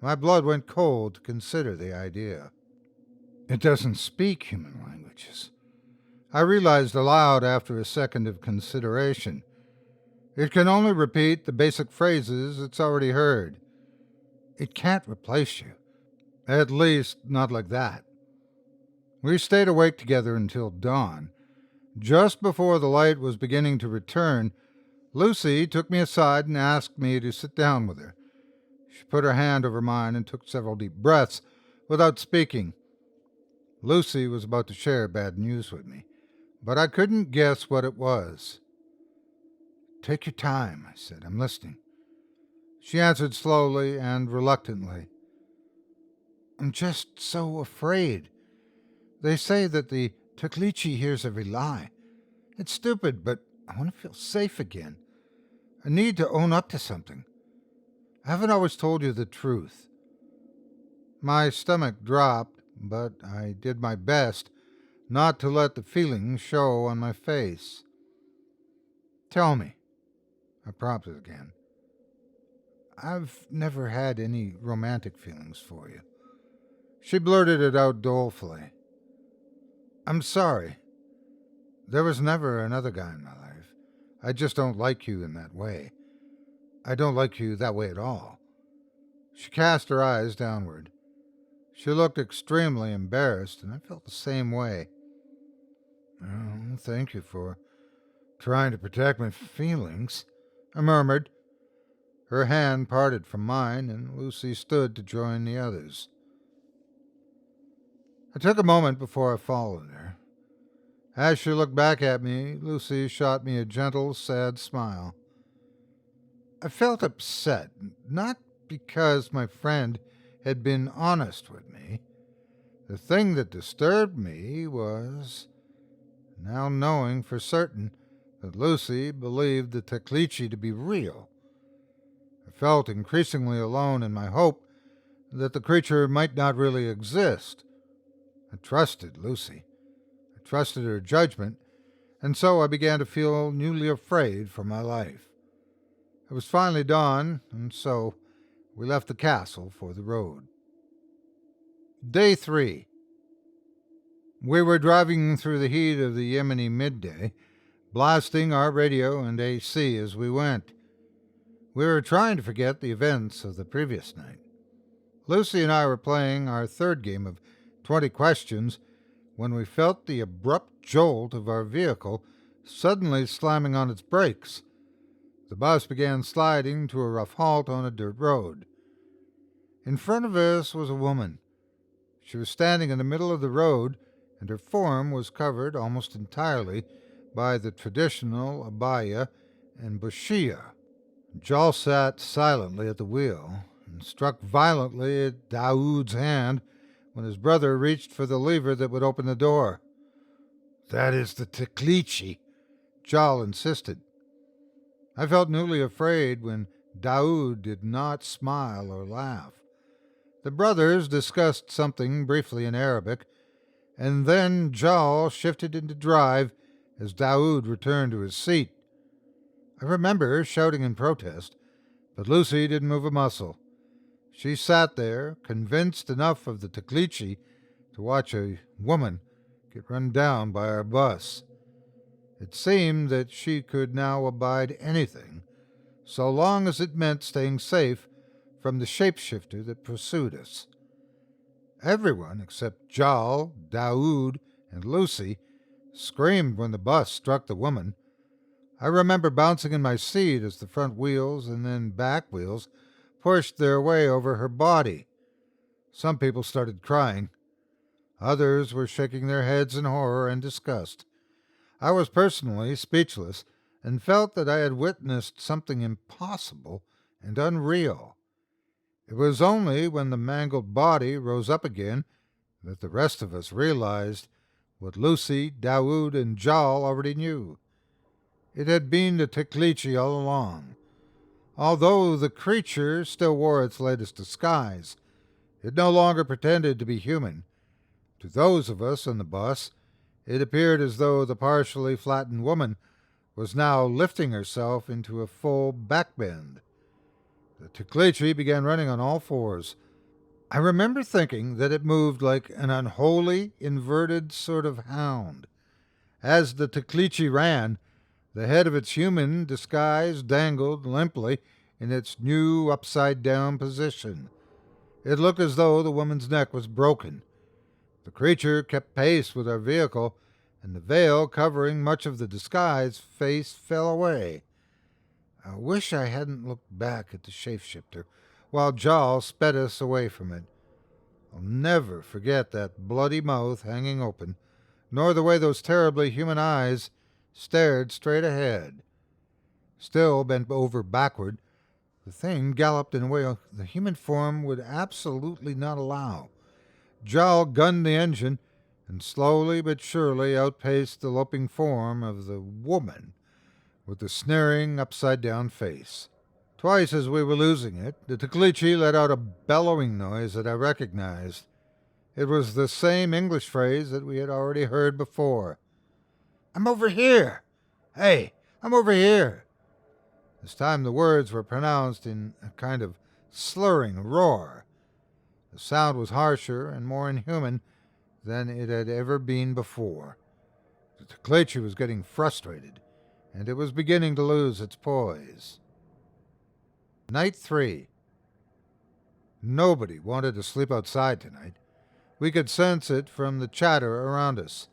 My blood went cold to consider the idea. It doesn't speak human languages. I realized aloud after a second of consideration. It can only repeat the basic phrases it's already heard. It can't replace you. At least, not like that. We stayed awake together until dawn. Just before the light was beginning to return, Lucy took me aside and asked me to sit down with her. She put her hand over mine and took several deep breaths without speaking. Lucy was about to share bad news with me, but I couldn't guess what it was. Take your time, I said. I'm listening. She answered slowly and reluctantly. I'm just so afraid. They say that the Taklitçi hears every lie. It's stupid, but I want to feel safe again. I need to own up to something. I haven't always told you the truth. My stomach dropped, but I did my best not to let the feelings show on my face. Tell me, I prompted again. I've never had any romantic feelings for you. She blurted it out dolefully. I'm sorry. There was never another guy in my life. I just don't like you in that way. I don't like you that way at all. She cast her eyes downward. She looked extremely embarrassed, and I felt the same way. Oh, thank you for trying to protect my feelings, I murmured. Her hand parted from mine, and Lucy stood to join the others. I took a moment before I followed her. As she looked back at me, Lucy shot me a gentle, sad smile. I felt upset, not because my friend had been honest with me. The thing that disturbed me was now knowing for certain that Lucy believed the Taklitçi to be real. I felt increasingly alone in my hope that the creature might not really exist. I trusted Lucy. I trusted her judgment, and so I began to feel newly afraid for my life. It was finally dawn, and so we left the castle for the road. Day 3. We were driving through the heat of the Yemeni midday, blasting our radio and AC as we went. We were trying to forget the events of the previous night. Lucy and I were playing our third game of 20 questions when we felt the abrupt jolt of our vehicle suddenly slamming on its brakes. The bus began sliding to a rough halt on a dirt road. In front of us was a woman. She was standing in the middle of the road, and her form was covered almost entirely by the traditional abaya and bushia. Jal sat silently at the wheel and struck violently at Daoud's hand when his brother reached for the lever that would open the door. "That is the Taklitçi," Jal insisted. I felt newly afraid when Daoud did not smile or laugh. The brothers discussed something briefly in Arabic, and then Jal shifted into drive as Daoud returned to his seat. I remember shouting in protest, but Lucy didn't move a muscle. She sat there, convinced enough of the Taklitçi to watch a woman get run down by our bus. It seemed that she could now abide anything, so long as it meant staying safe from the shapeshifter that pursued us. Everyone except Jal, Daoud, and Lucy screamed when the bus struck the woman. I remember bouncing in my seat as the front wheels and then back wheels pushed their way over her body. Some people started crying. Others were shaking their heads in horror and disgust. I was personally speechless and felt that I had witnessed something impossible and unreal. It was only when the mangled body rose up again that the rest of us realized what Lucy, Daoud, and Jal already knew. It had been the Taklitçi all along. Although the creature still wore its latest disguise, it no longer pretended to be human. To those of us on the bus, it appeared as though the partially flattened woman was now lifting herself into a full backbend. The Taklitçi began running on all fours. I remember thinking that it moved like an unholy, inverted sort of hound. As the Taklitçi ran, the head of its human disguise dangled limply in its new upside-down position. It looked as though the woman's neck was broken. The creature kept pace with our vehicle, and the veil covering much of the disguise face fell away. I wish I hadn't looked back at the shapeshifter while Jal sped us away from it. I'll never forget that bloody mouth hanging open, nor the way those terribly human eyes stared straight ahead. Still bent over backward, the thing galloped in a way the human form would absolutely not allow. Jal gunned the engine and slowly but surely outpaced the loping form of the woman with the sneering upside-down face. Twice as we were losing it, the Taklitçi let out a bellowing noise that I recognized. It was the same English phrase that we had already heard before. "I'm over here! Hey, I'm over here!" This time the words were pronounced in a kind of slurring roar. The sound was harsher and more inhuman than it had ever been before. The Taklitçi was getting frustrated, and it was beginning to lose its poise. Night 3. Nobody wanted to sleep outside tonight. We could sense it from the chatter around us.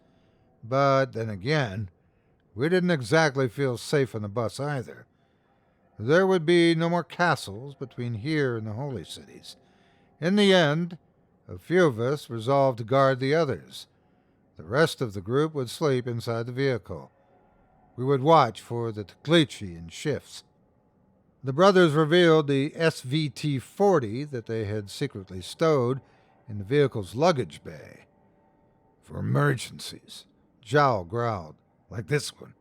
But then again, we didn't exactly feel safe on the bus either. There would be no more castles between here and the holy cities. In the end, a few of us resolved to guard the others. The rest of the group would sleep inside the vehicle. We would watch for the Taklitçi in shifts. The brothers revealed the SVT-40 that they had secretly stowed in the vehicle's luggage bay. "For emergencies," Jal growled, "like this one."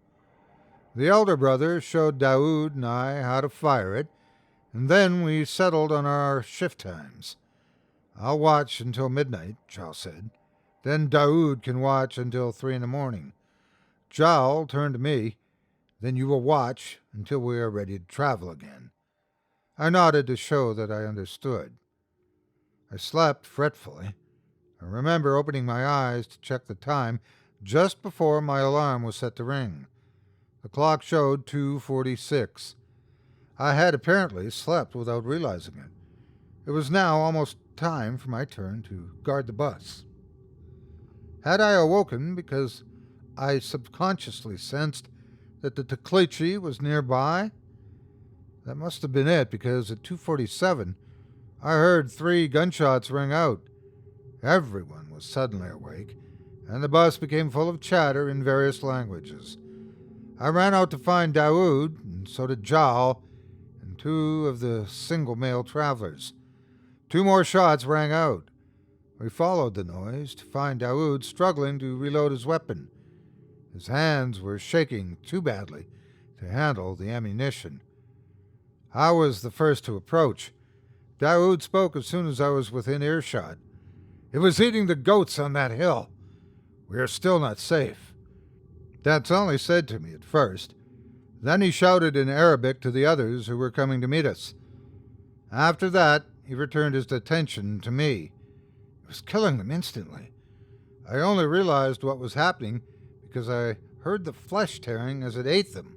The elder brother showed Daoud and I how to fire it, and then we settled on our shift times. "I'll watch until midnight," Jal said. Then Daoud can watch until 3 in the morning. Jowl turned to me. Then you will watch until we are ready to travel again. I nodded to show that I understood. I slept fretfully. I remember opening my eyes to check the time just before my alarm was set to ring. The clock showed 2:46. I had apparently slept without realizing it. It was now almost time for my turn to guard the bus. Had I awoken because I subconsciously sensed that the Taklitçi was nearby? That must have been it, because at 2:47 I heard 3 gunshots ring out. Everyone was suddenly awake, and the bus became full of chatter in various languages. I ran out to find Daoud, and so did Jowl, and 2 of the single male travelers. 2 more shots rang out. We followed the noise to find Daoud struggling to reload his weapon. His hands were shaking too badly to handle the ammunition. I was the first to approach. Daoud spoke as soon as I was within earshot. "It was eating the goats on that hill. We are still not safe." That's all he said to me at first. Then he shouted in Arabic to the others who were coming to meet us. After that, he returned his attention to me. It was killing them instantly. I only realized what was happening because I heard the flesh tearing as it ate them.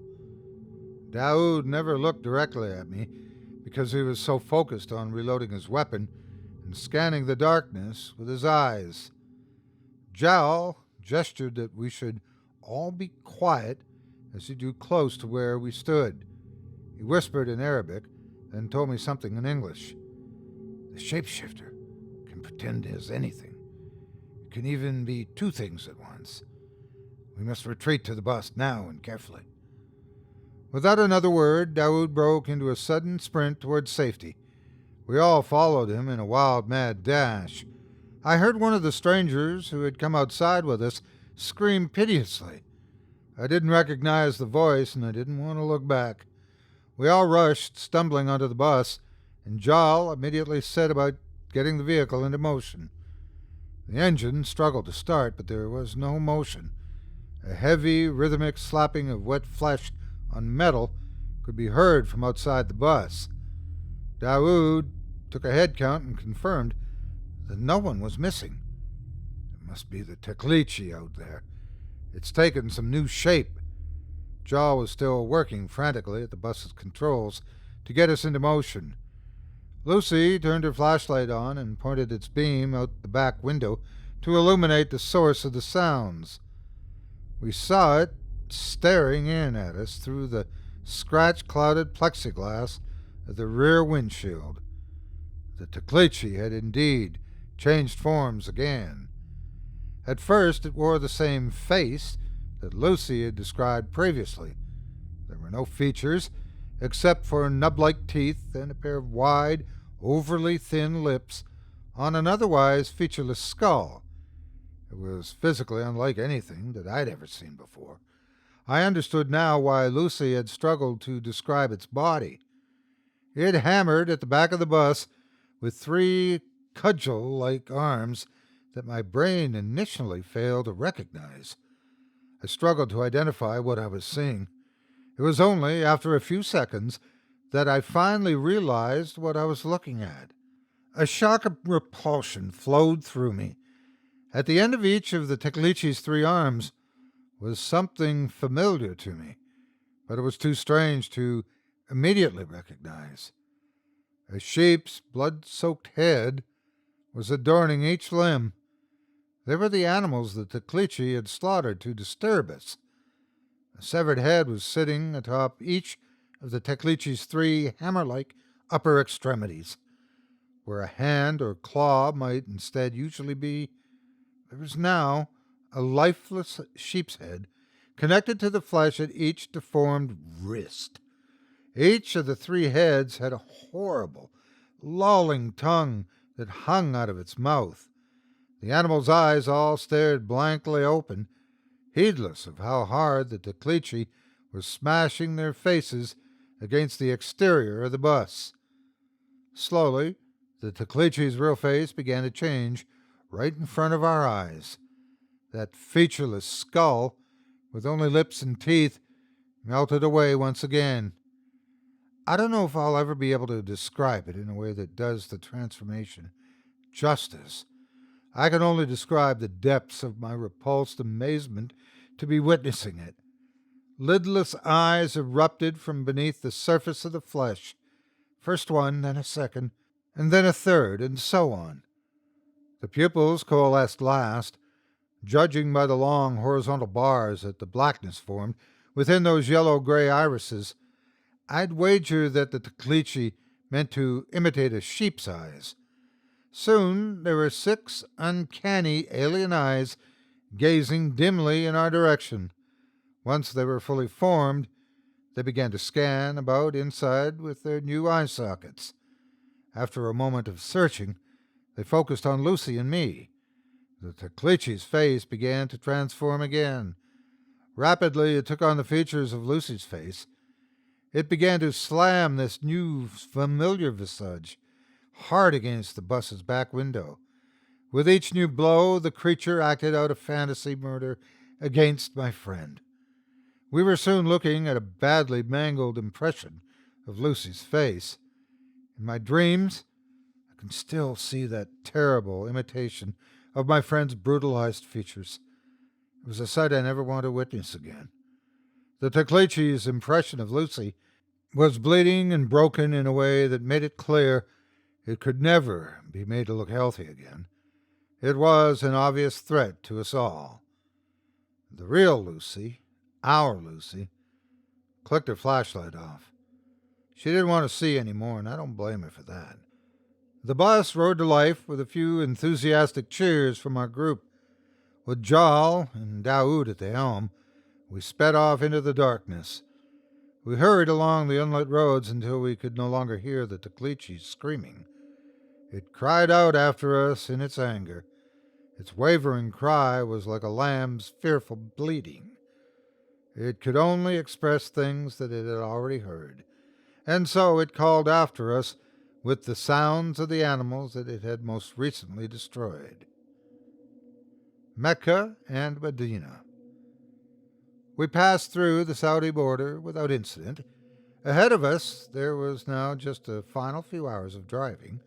Daoud never looked directly at me because he was so focused on reloading his weapon and scanning the darkness with his eyes. Jowl gestured that we should all be quiet as he drew close to where we stood. He whispered in Arabic, then told me something in English. "The shapeshifter can pretend as anything. It can even be 2 things at once. We must retreat to the bus now and carefully." Without another word, Daoud broke into a sudden sprint towards safety. We all followed him in a wild, mad dash. I heard one of the strangers who had come outside with us scream piteously. I didn't recognize the voice, and I didn't want to look back. We all rushed, stumbling onto the bus, and Jowl immediately set about getting the vehicle into motion. The engine struggled to start, but there was no motion. A heavy, rhythmic slapping of wet flesh on metal could be heard from outside the bus. Daoud took a head count and confirmed that no one was missing. It must be the Taklitçi out there. It's taken some new shape. Jaw was still working frantically at the bus's controls to get us into motion. Lucy turned her flashlight on and pointed its beam out the back window to illuminate the source of the sounds. We saw it staring in at us through the scratch-clouded plexiglass of the rear windshield. The Taklitçi had indeed changed forms again. At first it wore the same face that Lucy had described previously. There were no features except for nub-like teeth and a pair of wide, overly thin lips on an otherwise featureless skull. It was physically unlike anything that I'd ever seen before. I understood now why Lucy had struggled to describe its body. It hammered at the back of the bus with 3 cudgel-like arms that my brain initially failed to recognize. I struggled to identify what I was seeing. It was only after a few seconds that I finally realized what I was looking at. A shock of repulsion flowed through me. At the end of each of the Taklitçi's 3 arms was something familiar to me, but it was too strange to immediately recognize. A sheep's blood-soaked head was adorning each limb. They were the animals that Taklitçi had slaughtered to disturb us. A severed head was sitting atop each of the Taklitçi's 3 hammer-like upper extremities. Where a hand or claw might instead usually be, there was now a lifeless sheep's head connected to the flesh at each deformed wrist. Each of the 3 heads had a horrible, lolling tongue that hung out of its mouth. The animal's eyes all stared blankly open, heedless of how hard the Taklitçi was smashing their faces against the exterior of the bus. Slowly, the Taklitçi's real face began to change, right in front of our eyes. That featureless skull, with only lips and teeth, melted away once again. I don't know if I'll ever be able to describe it in a way that does the transformation justice. I can only describe the depths of my repulsed amazement to be witnessing it. Lidless eyes erupted from beneath the surface of the flesh. First one, then a second, and then a third, and so on. The pupils coalesced last, judging by the long horizontal bars that the blackness formed within those yellow-gray irises. I'd wager that the Taklitçi meant to imitate a sheep's eyes. Soon there were 6 uncanny alien eyes gazing dimly in our direction. Once they were fully formed, they began to scan about inside with their new eye sockets. After a moment of searching, they focused on Lucy and me. The Taklitçi's face began to transform again. Rapidly, it took on the features of Lucy's face. It began to slam this new familiar visage hard against the bus's back window. With each new blow, the creature acted out a fantasy murder against my friend. We were soon looking at a badly mangled impression of Lucy's face. In my dreams, I can still see that terrible imitation of my friend's brutalized features. It was a sight I never want to witness again. The Taklitçi's impression of Lucy was bleeding and broken in a way that made it clear it could never be made to look healthy again. It was an obvious threat to us all. The real Lucy, our Lucy, clicked her flashlight off. She didn't want to see any more, and I don't blame her for that. The bus rode to life with a few enthusiastic cheers from our group. With Jal and Daoud at the helm, we sped off into the darkness. We hurried along the unlit roads until we could no longer hear the Taklitçi screaming. It cried out after us in its anger. Its wavering cry was like a lamb's fearful bleating. It could only express things that it had already heard, and so it called after us with the sounds of the animals that it had most recently destroyed. Mecca and Medina. We passed through the Saudi border without incident. Ahead of us, there was now just a final few hours of driving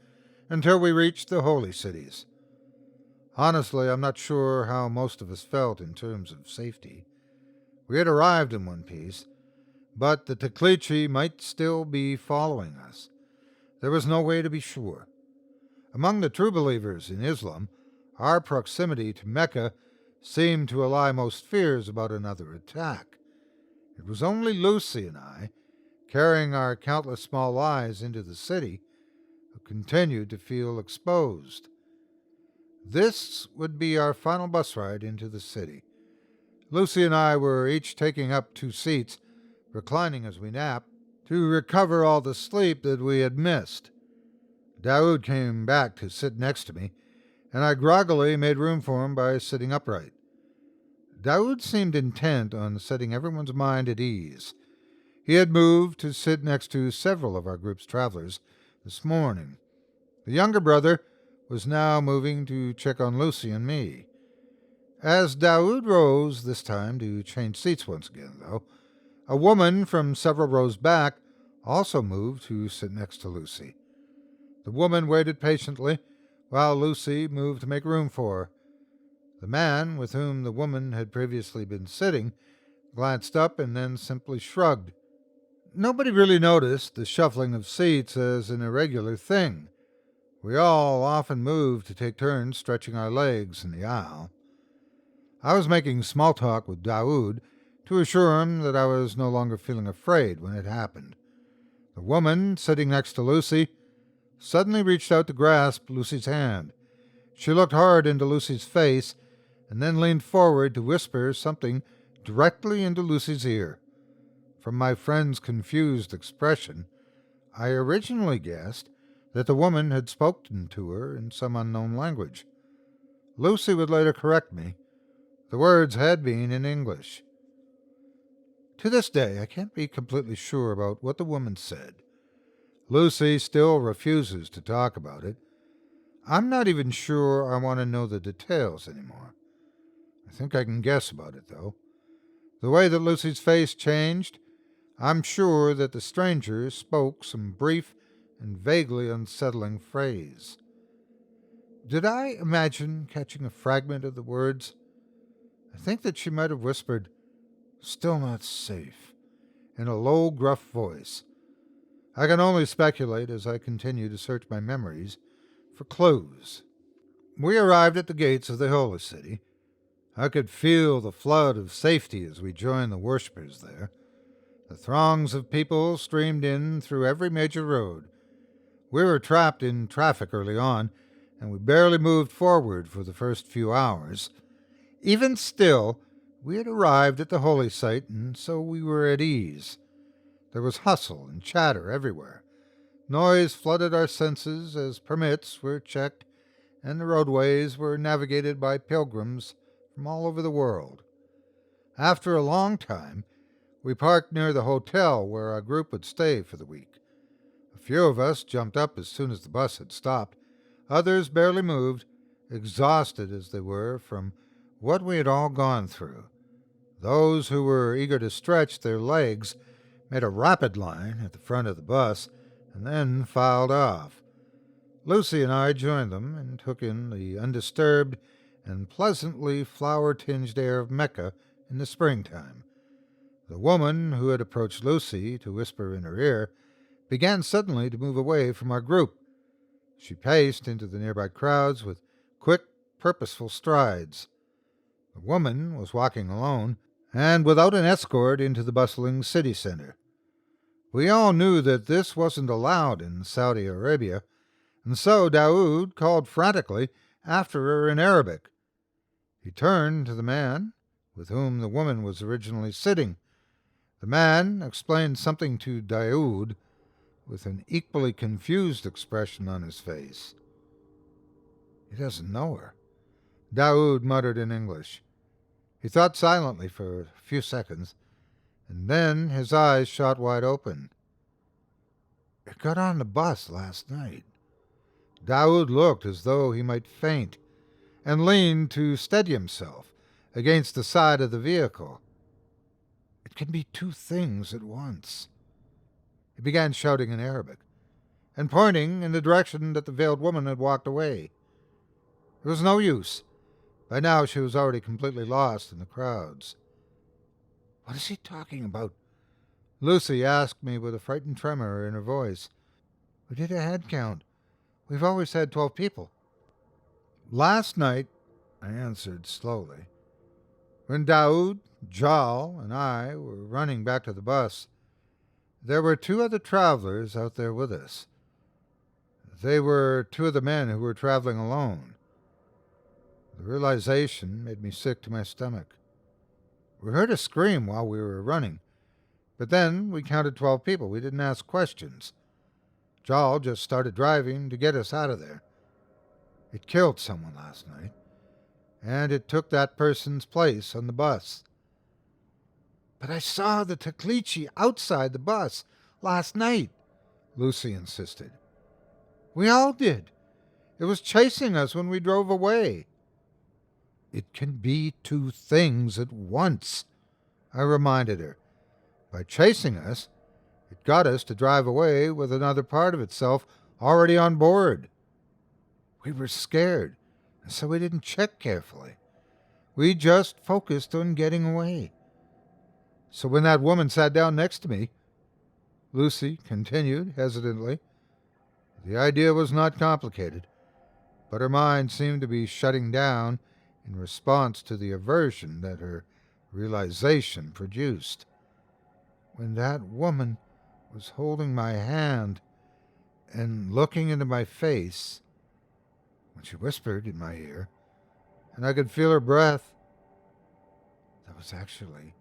until we reached the holy cities. Honestly, I'm not sure how most of us felt in terms of safety. We had arrived in one piece, but the Taklitçi might still be following us. There was no way to be sure. Among the true believers in Islam, our proximity to Mecca seemed to allay most fears about another attack. It was only Lucy and I, carrying our countless small lies into the city, who continued to feel exposed. This would be our final bus ride into the city. Lucy and I were each taking up 2 seats, reclining as we napped, to recover all the sleep that we had missed. Daoud came back to sit next to me, and I groggily made room for him by sitting upright. Daoud seemed intent on setting everyone's mind at ease. He had moved to sit next to several of our group's travelers this morning. The younger brother was now moving to check on Lucy and me. As Daoud rose this time to change seats once again, though, a woman from several rows back also moved to sit next to Lucy. The woman waited patiently while Lucy moved to make room for her. The man, with whom the woman had previously been sitting, glanced up and then simply shrugged. Nobody really noticed the shuffling of seats as an irregular thing. We all often moved to take turns stretching our legs in the aisle. I was making small talk with Daoud to assure him that I was no longer feeling afraid when it happened. The woman, sitting next to Lucy, suddenly reached out to grasp Lucy's hand. She looked hard into Lucy's face and then leaned forward to whisper something directly into Lucy's ear. From my friend's confused expression, I originally guessed that the woman had spoken to her in some unknown language. Lucy would later correct me. The words had been in English. To this day, I can't be completely sure about what the woman said. Lucy still refuses to talk about it. I'm not even sure I want to know the details anymore. I think I can guess about it, though. The way that Lucy's face changed, I'm sure that the stranger spoke some brief and vaguely unsettling phrase. Did I imagine catching a fragment of the words? I think that she might have whispered, "Still not safe," in a low, gruff voice. I can only speculate as I continue to search my memories for clues. We arrived at the gates of the holy city. I could feel the flood of safety as we joined the worshippers there. The throngs of people streamed in through every major road. We were trapped in traffic early on, and we barely moved forward for the first few hours. Even still, we had arrived at the holy site, and so we were at ease. There was hustle and chatter everywhere. Noise flooded our senses as permits were checked, and the roadways were navigated by pilgrims from all over the world. After a long time, we parked near the hotel where our group would stay for the week. A few of us jumped up as soon as the bus had stopped. Others barely moved, exhausted as they were from what we had all gone through. Those who were eager to stretch their legs made a rapid line at the front of the bus and then filed off. Lucy and I joined them and took in the undisturbed and pleasantly flower-tinged air of Mecca in the springtime. The woman who had approached Lucy to whisper in her ear began suddenly to move away from our group. She paced into the nearby crowds with quick, purposeful strides. The woman was walking alone and without an escort into the bustling city center. We all knew that this wasn't allowed in Saudi Arabia, and so Daoud called frantically after her in Arabic. He turned to the man with whom the woman was originally sitting. The man explained something to Daoud with an equally confused expression on his face. "He doesn't know her," Daoud muttered in English. He thought silently for a few seconds, and then his eyes shot wide open. "It got on the bus last night." Daoud looked as though he might faint, and leaned to steady himself against the side of the vehicle. "It can be two things at once." He began shouting in Arabic, and pointing in the direction that the veiled woman had walked away. It was no use. By now she was already completely lost in the crowds. "What is he talking about?" Lucy asked me with a frightened tremor in her voice. "We did a head count. We've always had 12 people." "Last night," I answered slowly, "when Daoud, Jal, and I were running back to the bus, there were 2 other travelers out there with us. They were 2 of the men who were traveling alone." The realization made me sick to my stomach. We heard a scream while we were running, but then we counted 12 people. We didn't ask questions. Jal just started driving to get us out of there. It killed someone last night, and it took that person's place on the bus. "But I saw the Taklitçi outside the bus last night," Lucy insisted. "We all did. It was chasing us when we drove away." "It can be 2 things at once," I reminded her. "By chasing us, it got us to drive away with another part of itself already on board. We were scared, so we didn't check carefully. We just focused on getting away. So when that woman sat down next to me," Lucy continued hesitantly, "the idea was not complicated, but her mind seemed to be shutting down in response to the aversion that her realization produced. When that woman was holding my hand and looking into my face, when she whispered in my ear, and I could feel her breath, that was actually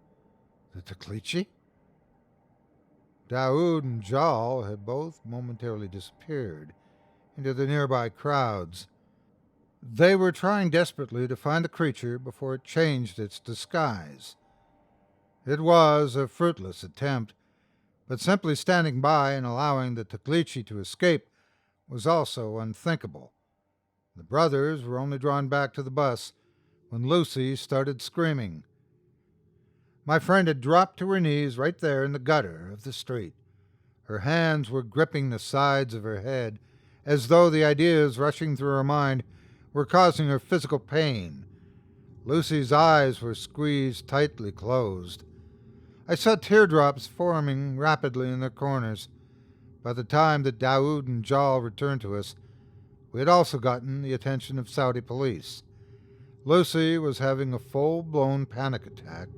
the Taklitçi." Daoud and Jal had both momentarily disappeared into the nearby crowds. They were trying desperately to find the creature before it changed its disguise. It was a fruitless attempt, but simply standing by and allowing the Taklitçi to escape was also unthinkable. The brothers were only drawn back to the bus when Lucy started screaming. My friend had dropped to her knees right there in the gutter of the street. Her hands were gripping the sides of her head, as though the ideas rushing through her mind were causing her physical pain. Lucy's eyes were squeezed tightly closed. I saw teardrops forming rapidly in their corners. By the time that Daoud and Jal returned to us, we had also gotten the attention of Saudi police. Lucy was having a full-blown panic attack,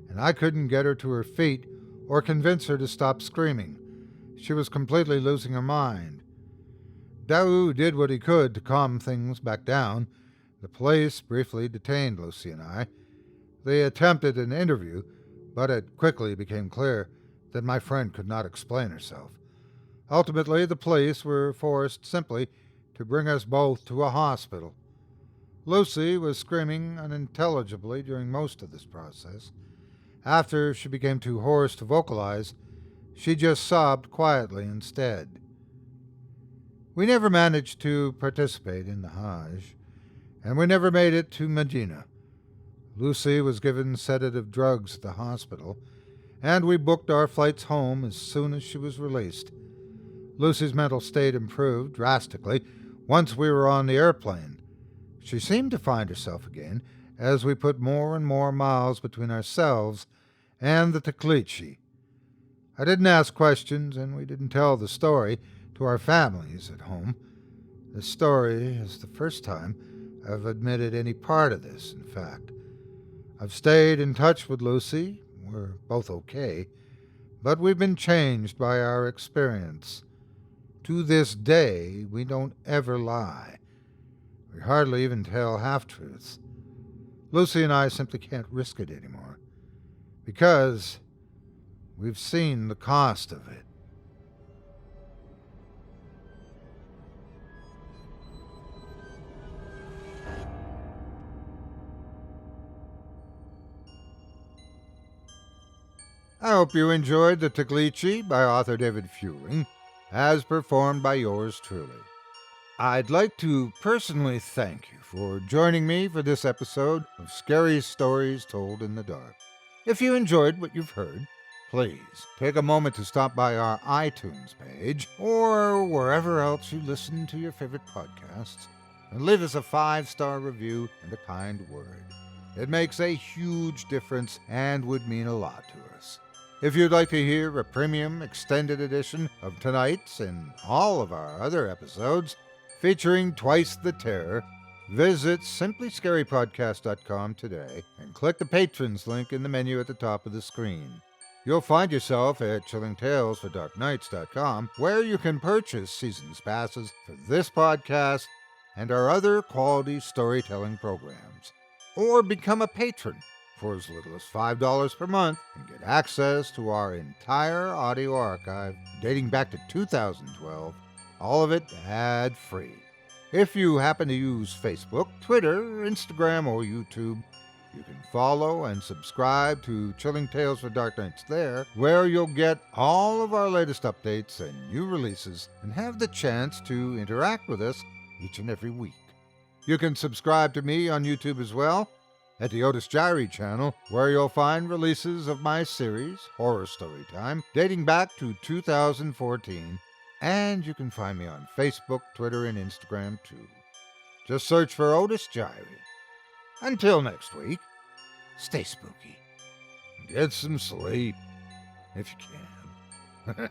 and I couldn't get her to her feet or convince her to stop screaming. She was completely losing her mind. Daoud did what he could to calm things back down. The police briefly detained Lucy and I. They attempted an interview, but it quickly became clear that my friend could not explain herself. Ultimately, the police were forced simply to bring us both to a hospital. Lucy was screaming unintelligibly during most of this process. After she became too hoarse to vocalize, she just sobbed quietly instead. We never managed to participate in the Hajj, and we never made it to Medina. Lucy was given sedative drugs at the hospital, and we booked our flights home as soon as she was released. Lucy's mental state improved drastically once we were on the airplane. She seemed to find herself again as we put more and more miles between ourselves and the Taklitçi. I didn't ask questions, and we didn't tell the story to our families at home. This story is the first time I've admitted any part of this, in fact. I've stayed in touch with Lucy. We're both okay, but we've been changed by our experience. To this day, we don't ever lie. We hardly even tell half-truths. Lucy and I simply can't risk it anymore, because we've seen the cost of it. I hope you enjoyed The Taklitçi by author David Feuling, as performed by yours truly. I'd like to personally thank you for joining me for this episode of Scary Stories Told in the Dark. If you enjoyed what you've heard, please take a moment to stop by our iTunes page or wherever else you listen to your favorite podcasts and leave us a 5-star review and a kind word. It makes a huge difference and would mean a lot to us. If you'd like to hear a premium extended edition of tonight's and all of our other episodes featuring Twice the Terror, visit simplyscarypodcast.com today and click the Patrons link in the menu at the top of the screen. You'll find yourself at chillingtalesfordarknights.com, where you can purchase season's passes for this podcast and our other quality storytelling programs, or become a patron for as little as $5 per month and get access to our entire audio archive dating back to 2012, all of it ad-free. If you happen to use Facebook, Twitter, Instagram, or YouTube, you can follow and subscribe to Chilling Tales for Dark Nights there, where you'll get all of our latest updates and new releases and have the chance to interact with us each and every week. You can subscribe to me on YouTube as well, at the Otis Jiry channel, where you'll find releases of my series, Horror Storytime, dating back to 2014, and you can find me on Facebook, Twitter, and Instagram too. Just search for Otis Jiry. Until next week, stay spooky. Get some sleep, if you can.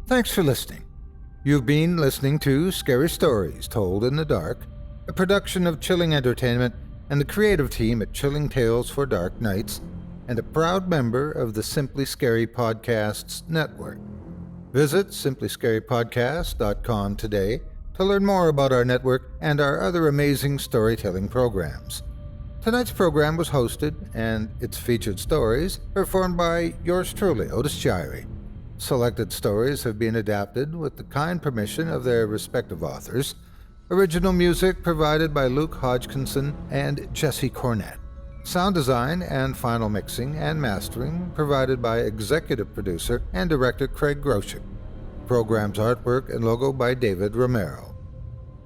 Thanks for listening. You've been listening to Scary Stories Told in the Dark, a production of Chilling Entertainment and the creative team at Chilling Tales for Dark Nights, and a proud member of the Simply Scary Podcasts network. Visit simplyscarypodcast.com today to learn more about our network and our other amazing storytelling programs. Tonight's program was hosted, and its featured stories performed by yours truly, Otis Jiry. Selected stories have been adapted with the kind permission of their respective authors. Original music provided by Luke Hodgkinson and Jesse Cornett. Sound design and final mixing and mastering provided by executive producer and director Craig Groshek. Program's artwork and logo by David Romero.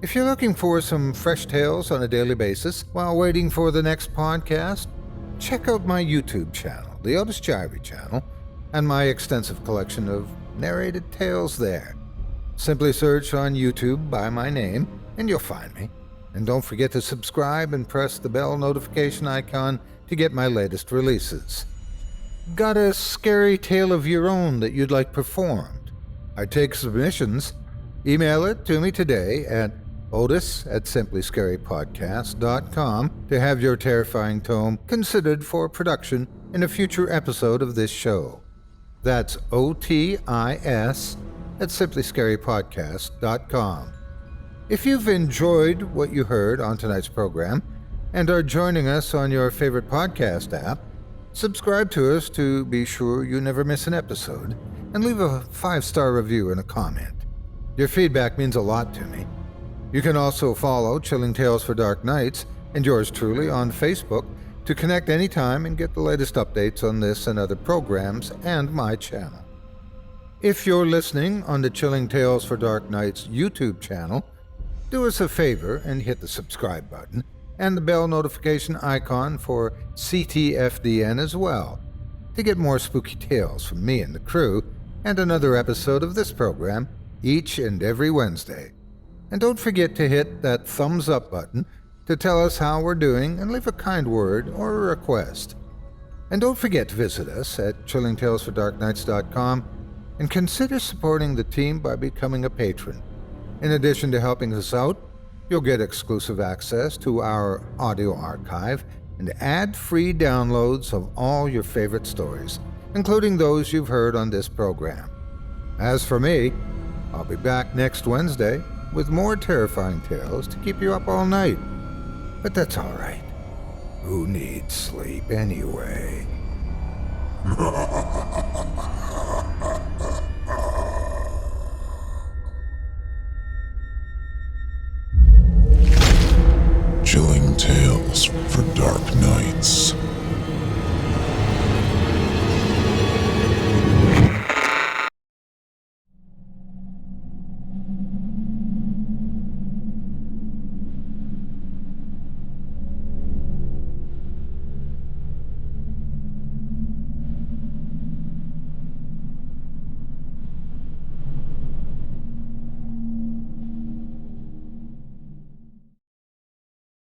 If you're looking for some fresh tales on a daily basis while waiting for the next podcast, check out my YouTube channel, the Otis Jiry channel, and my extensive collection of narrated tales there. Simply search on YouTube by my name and you'll find me. And don't forget to subscribe and press the bell notification icon to get my latest releases. Got a scary tale of your own that you'd like performed? I take submissions. Email it to me today at otis@simplyscarypodcast.com to have your terrifying tome considered for production in a future episode of this show. That's otis@simplyscarypodcast.com. If you've enjoyed what you heard on tonight's program and are joining us on your favorite podcast app, subscribe to us to be sure you never miss an episode, and leave a 5-star review and a comment. Your feedback means a lot to me. You can also follow Chilling Tales for Dark Nights and yours truly on Facebook to connect anytime and get the latest updates on this and other programs and my channel. If you're listening on the Chilling Tales for Dark Nights YouTube channel, do us a favor and hit the subscribe button and the bell notification icon for ctfdn as well to get more spooky tales from me and the crew and another episode of this program each and every Wednesday. And don't forget to hit that thumbs up button to tell us how we're doing and leave a kind word or a request. And don't forget to visit us at chillingtalesfordarknights.com and consider supporting the team by becoming a patron. In addition to helping us out, you'll get exclusive access to our audio archive and ad-free downloads of all your favorite stories, including those you've heard on this program. As for me, I'll be back next Wednesday with more terrifying tales to keep you up all night. But that's all right. Who needs sleep anyway?